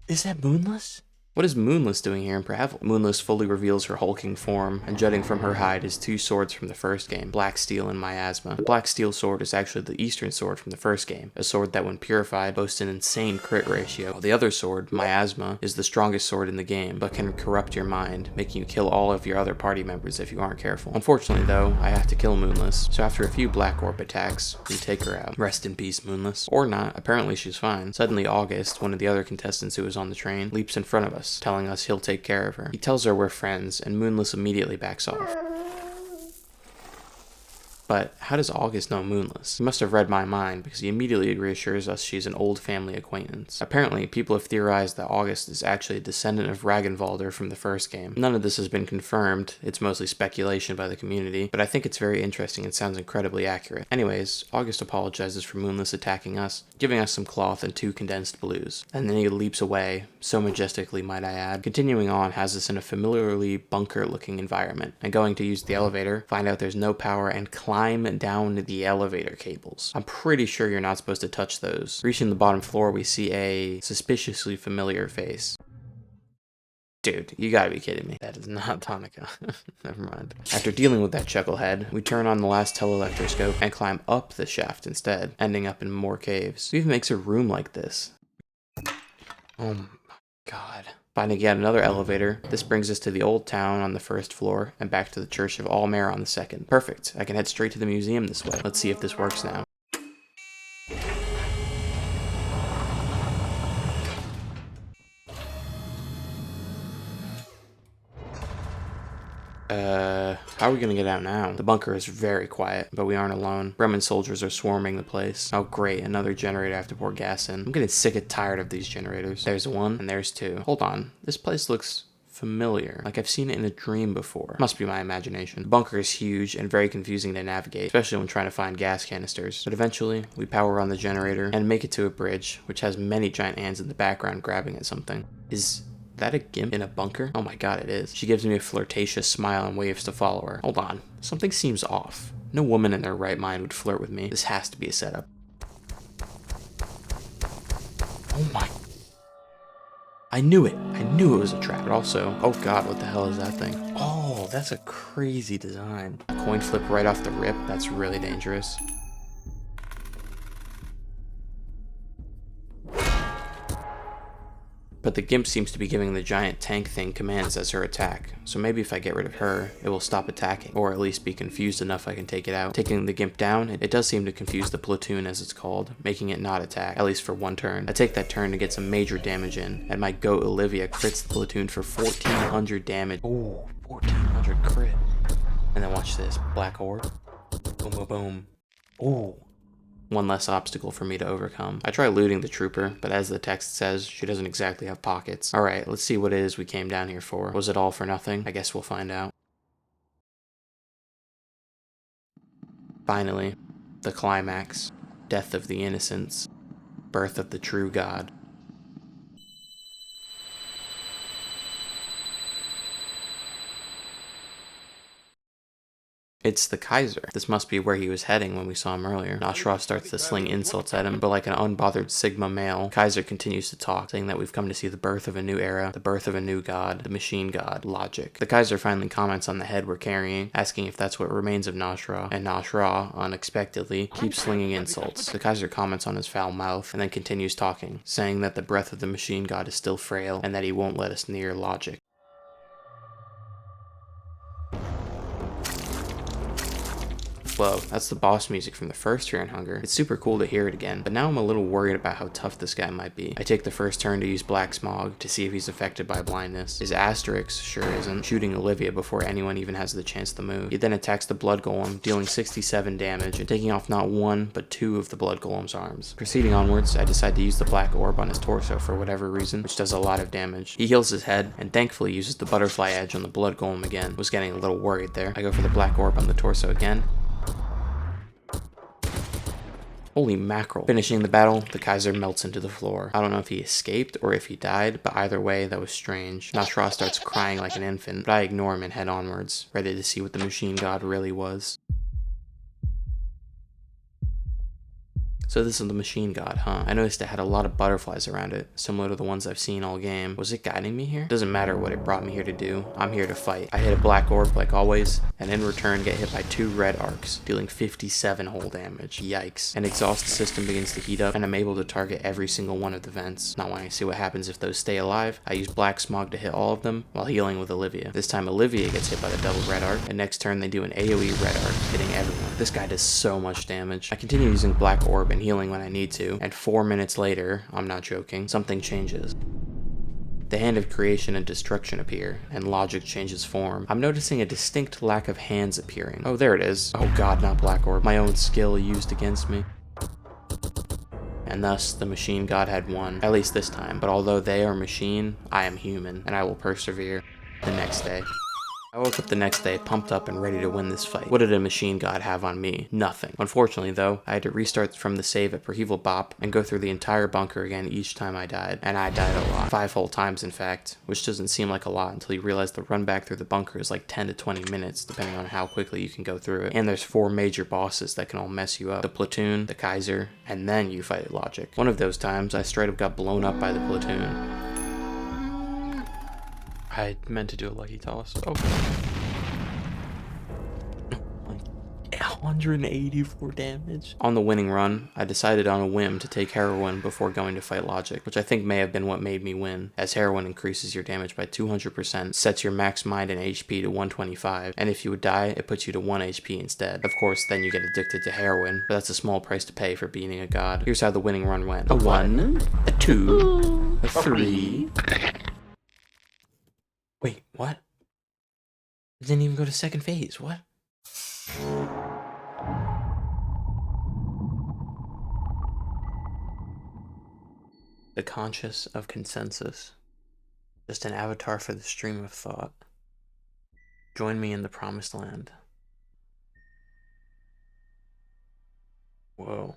is that Moonless? What is Moonless doing here in Pravel? Moonless fully reveals her hulking form, and jutting from her hide is 2 swords from the first game, Black Steel and Miasma. The Black Steel sword is actually the Eastern sword from the first game, a sword that when purified boasts an insane crit ratio, while the other sword, Miasma, is the strongest sword in the game, but can corrupt your mind, making you kill all of your other party members if you aren't careful. Unfortunately though, I have to kill Moonless, so after a few Black Orb attacks, we take her out. Rest in peace, Moonless. Or not, apparently she's fine. Suddenly August, one of the other contestants who was on the train, leaps in front of us, telling us he'll take care of her. He tells her we're friends, and Moonless immediately backs off. But how does August know Moonless? He must have read my mind, because he immediately reassures us she's an old family acquaintance. Apparently, people have theorized that August is actually a descendant of Ragnvaldr from the first game. None of this has been confirmed, it's mostly speculation by the community, but I think it's very interesting and sounds incredibly accurate. Anyways, August apologizes for Moonless attacking us, giving us some cloth and 2 condensed blues. And then he leaps away, so majestically might I add. Continuing on has us in a familiarly bunker-looking environment, and going to use the elevator, find out there's no power and climb down the elevator cables. I'm pretty sure you're not supposed to touch those. Reaching the bottom floor, we see a suspiciously familiar face. Dude, you gotta be kidding me. That is not Tonica. Never mind. After dealing with that chucklehead, we turn on the last teleelectroscope and climb up the shaft instead, ending up in more caves. Who even makes a room like this? Oh my god. Finding yet another elevator, this brings us to the old town on the 1st floor and back to the Church of Almer on the 2nd. Perfect, I can head straight to the museum this way. Let's see if this works now. How are we gonna get out now? The bunker is very quiet, but we aren't alone. Bremen soldiers are swarming the place. Oh great, another generator I have to pour gas in. I'm getting sick and tired of these generators. There's 1, and there's 2. Hold on, this place looks familiar. Like I've seen it in a dream before. Must be my imagination. The bunker is huge and very confusing to navigate, especially when trying to find gas canisters. But eventually, we power on the generator and make it to a bridge, which has many giant hands in the background grabbing at something. Is that a gimp in a bunker? Oh my god, it is. She gives me a flirtatious smile and waves to follow her. Hold on, something seems off. No woman in their right mind would flirt with me. This has to be a setup. Oh my. I knew it. I knew it was a trap. But also, oh god, what the hell is that thing? Oh, that's a crazy design. A coin flip right off the rip. That's really dangerous. But the Gimp seems to be giving the giant tank thing commands as her attack, so maybe if I get rid of her, it will stop attacking, or at least be confused enough I can take it out. Taking the Gimp down, it does seem to confuse the platoon as it's called, making it not attack, at least for one turn. I take that turn to get some major damage in, and my goat Olivia crits the platoon for 1400 damage. Ooh, 1400 crit. And then watch this, black orb. Boom, boom, boom. Ooh. One less obstacle for me to overcome. I try looting the trooper, but as the text says, she doesn't exactly have pockets. Alright, let's see what it is we came down here for. Was it all for nothing? I guess we'll find out. Finally, the climax. Death of the innocents. Birth of the true god. It's the Kaiser. This must be where he was heading when we saw him earlier. Nashra starts to sling insults at him, but like an unbothered Sigma male, Kaiser continues to talk, saying that we've come to see the birth of a new era, the birth of a new god, the machine god, logic. The Kaiser finally comments on the head we're carrying, asking if that's what remains of Nashra, and Nashra, unexpectedly, keeps slinging insults. The Kaiser comments on his foul mouth, and then continues talking, saying that the breath of the machine god is still frail, and that he won't let us near logic. Whoa, that's the boss music from the first Fear and Hunger. It's super cool to hear it again, but now I'm a little worried about how tough this guy might be. I take the first turn to use Black Smog to see if he's affected by blindness. His Asterix sure isn't, shooting Olivia before anyone even has the chance to move. He then attacks the Blood Golem, dealing 67 damage and taking off not one, but two of the Blood Golem's arms. Proceeding onwards, I decide to use the Black Orb on his torso for whatever reason, which does a lot of damage. He heals his head, and thankfully uses the Butterfly Edge on the Blood Golem again. Was getting a little worried there. I go for the Black Orb on the torso again. Holy mackerel. Finishing the battle, the Kaiser melts into the floor. I don't know if he escaped or if he died, but either way, that was strange. Nashra starts crying like an infant, but I ignore him and head onwards, ready to see what the machine god really was. So this is the machine god, huh? I noticed it had a lot of butterflies around it, similar to the ones I've seen all game. Was it guiding me here? Doesn't matter what it brought me here to do. I'm here to fight. I hit a black orb like always, and in return get hit by 2 red arcs, dealing 57 whole damage. Yikes. An exhaust system begins to heat up, and I'm able to target every single one of the vents. Not wanting to see what happens if those stay alive, I use Black Smog to hit all of them, while healing with Olivia. This time Olivia gets hit by the double red arc, and next turn they do an AoE red arc, hitting everyone. This guy does so much damage. I continue using Black Orb and healing when I need to, and 4 minutes later, I'm not joking, something changes. The Hand of Creation and Destruction appear, and logic changes form. I'm noticing a distinct lack of hands appearing. Oh, there it is. Oh god, not Black Orb. My own skill used against me. And thus, the machine god had won, at least this time. But although they are machine, I am human, and I will persevere. The next day. I woke up the next day pumped up and ready to win this fight. What did a machine god have on me? Nothing. Unfortunately though, I had to restart from the save at Perheval Bop and go through the entire bunker again each time I died. And I died a lot. 5 whole times in fact, which doesn't seem like a lot until you realize the run back through the bunker is like 10 to 20 minutes depending on how quickly you can go through it. And there's 4 major bosses that can all mess you up. The platoon, the Kaiser, and then you fight logic. One of those times I straight up got blown up by the platoon. I meant to do a lucky toss. Okay. 184 damage. On the winning run, I decided on a whim to take heroin before going to fight logic, which I think may have been what made me win, as heroin increases your damage by 200%, sets your max mind and HP to 125, and if you would die, it puts you to 1 HP instead. Of course, then you get addicted to heroin, but that's a small price to pay for beating a god. Here's how the winning run went. A 1, a 2, a 3. Wait, what? It didn't even go to second phase, what? The conscious of consensus. Just an avatar for the stream of thought. Join me in the promised land. Whoa.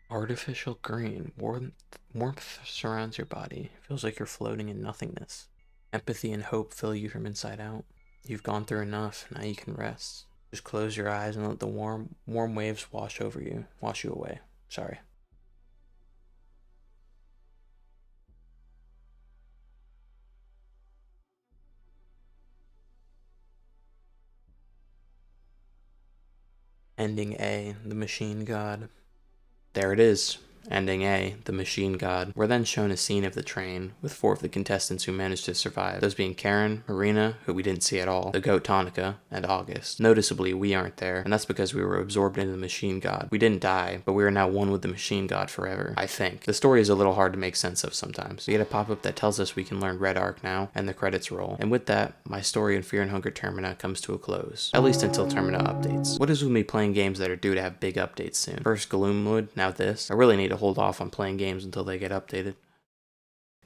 Artificial green. Warmth surrounds your body. Feels like you're floating in nothingness. Empathy and hope fill you from inside out. You've gone through enough, now you can rest. Just close your eyes and let the warm waves wash you away. Sorry. Ending A, the machine god. There it is. Ending A, the Machine God. We're then shown a scene of the train, with 4 of the contestants who managed to survive, those being Karen, Marina, who we didn't see at all, the goat Tonica, and August. Noticeably, we aren't there, and that's because we were absorbed into the Machine God. We didn't die, but we are now one with the Machine God forever, I think. The story is a little hard to make sense of sometimes. We get a pop-up that tells us we can learn Red Arc now, and the credits roll. And with that, my story in Fear and Hunger Termina comes to a close. At least until Termina updates. What is with me playing games that are due to have big updates soon? First Gloomwood, now this. I really need to hold off on playing games until they get updated.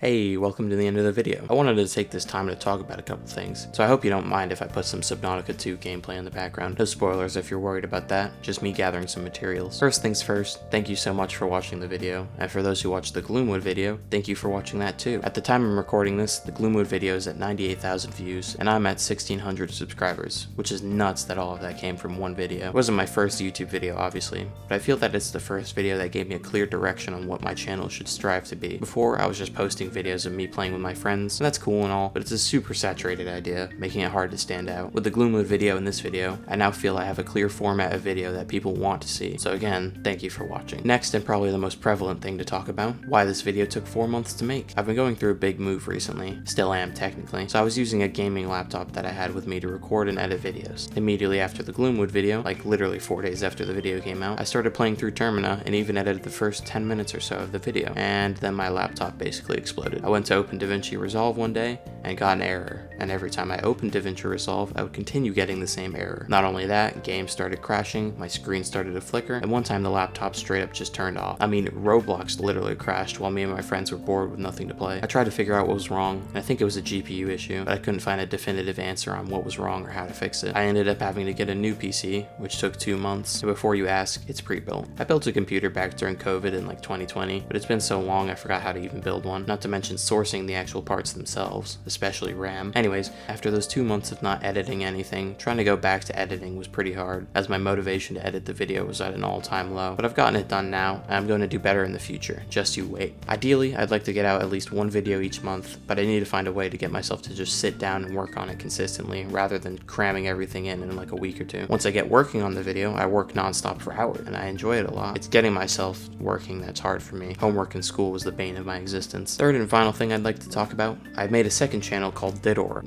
Hey, welcome to the end of the video. I wanted to take this time to talk about a couple things, so I hope you don't mind if I put some Subnautica 2 gameplay in the background. No spoilers if you're worried about that, just me gathering some materials. First things first, thank you so much for watching the video, and for those who watched the Gloomwood video, thank you for watching that too. At the time I'm recording this, the Gloomwood video is at 98,000 views, and I'm at 1,600 subscribers, which is nuts that all of that came from one video. It wasn't my first YouTube video, obviously, but I feel that it's the first video that gave me a clear direction on what my channel should strive to be. Before, I was just posting videos of me playing with my friends, and that's cool and all, but it's a super saturated idea, making it hard to stand out. With the Gloomwood video and this video, I now feel I have a clear format of video that people want to see. So again, thank you for watching. Next, and probably the most prevalent thing to talk about, why this video took 4 months to make. I've been going through a big move recently, still am technically, so I was using a gaming laptop that I had with me to record and edit videos. Immediately after the Gloomwood video, like literally 4 days after the video came out, I started playing through Termina and even edited the first 10 minutes or so of the video, and then my laptop basically exploded. I went to open DaVinci Resolve one day and got an error, and every time I opened DaVinci Resolve, I would continue getting the same error. Not only that, games started crashing, my screen started to flicker, and one time the laptop straight up just turned off. I mean, Roblox literally crashed while me and my friends were bored with nothing to play. I tried to figure out what was wrong, and I think it was a GPU issue, but I couldn't find a definitive answer on what was wrong or how to fix it. I ended up having to get a new PC, which took 2 months, and before you ask, it's pre-built. I built a computer back during COVID in like 2020, but it's been so long I forgot how to even build one, not to mention sourcing the actual parts themselves, especially RAM. Anyways, after those 2 months of not editing anything, trying to go back to editing was pretty hard, as my motivation to edit the video was at an all-time low. But I've gotten it done now, and I'm going to do better in the future, just you wait. Ideally, I'd like to get out at least 1 video each month, but I need to find a way to get myself to just sit down and work on it consistently, rather than cramming everything in like a week or 2. Once I get working on the video, I work non-stop for hours, and I enjoy it a lot. It's getting myself working that's hard for me. Homework in school was the bane of my existence. Third and final thing I'd like to talk about, I've made a second channel called Didor.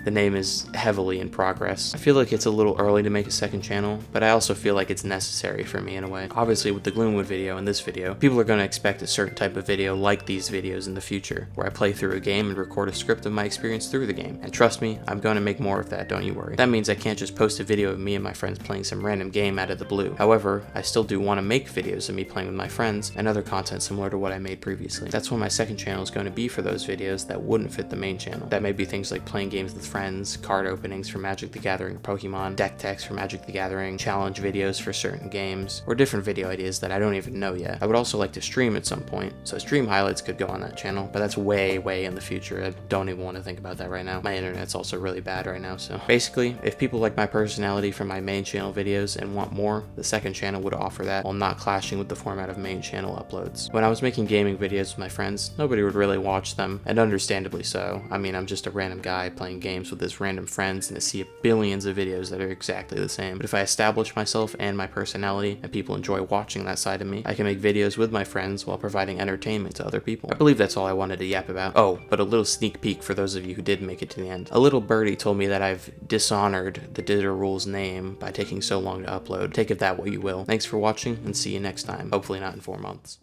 The name is heavily in progress. I feel like it's a little early to make a second channel, but I also feel like it's necessary for me in a way. Obviously with the Gloomwood video and this video, people are going to expect a certain type of video like these videos in the future, where I play through a game and record a script of my experience through the game. And trust me, I'm going to make more of that, don't you worry. That means I can't just post a video of me and my friends playing some random game out of the blue. However, I still do want to make videos of me playing with my friends and other content similar to what I made previously. That's what my second channel is going to be for those videos that wouldn't fit the main channel. That may be things like playing games with friends, card openings for Magic the Gathering or Pokemon, deck techs for Magic the Gathering, challenge videos for certain games, or different video ideas that I don't even know yet. I would also like to stream at some point, so stream highlights could go on that channel, but that's way in the future. I don't even want to think about that right now. My internet's also really bad right now, so basically, if people like my personality from my main channel videos and want more, the second channel would offer that while not clashing with the format of main channel uploads. When I was making gaming videos with my friends, nobody would really watch them, and understandably so. I mean, I'm just a random guy playing games with this random friends and to see billions of videos that are exactly the same. But if I establish myself and my personality and people enjoy watching that side of me, I can make videos with my friends while providing entertainment to other people. I believe that's all I wanted to yap about. Oh, but a little sneak peek for those of you who did make it to the end. A little birdie told me that I've dishonored the Didor Rules name by taking so long to upload. Take of that what you will. Thanks for watching and see you next time. Hopefully not in 4 months.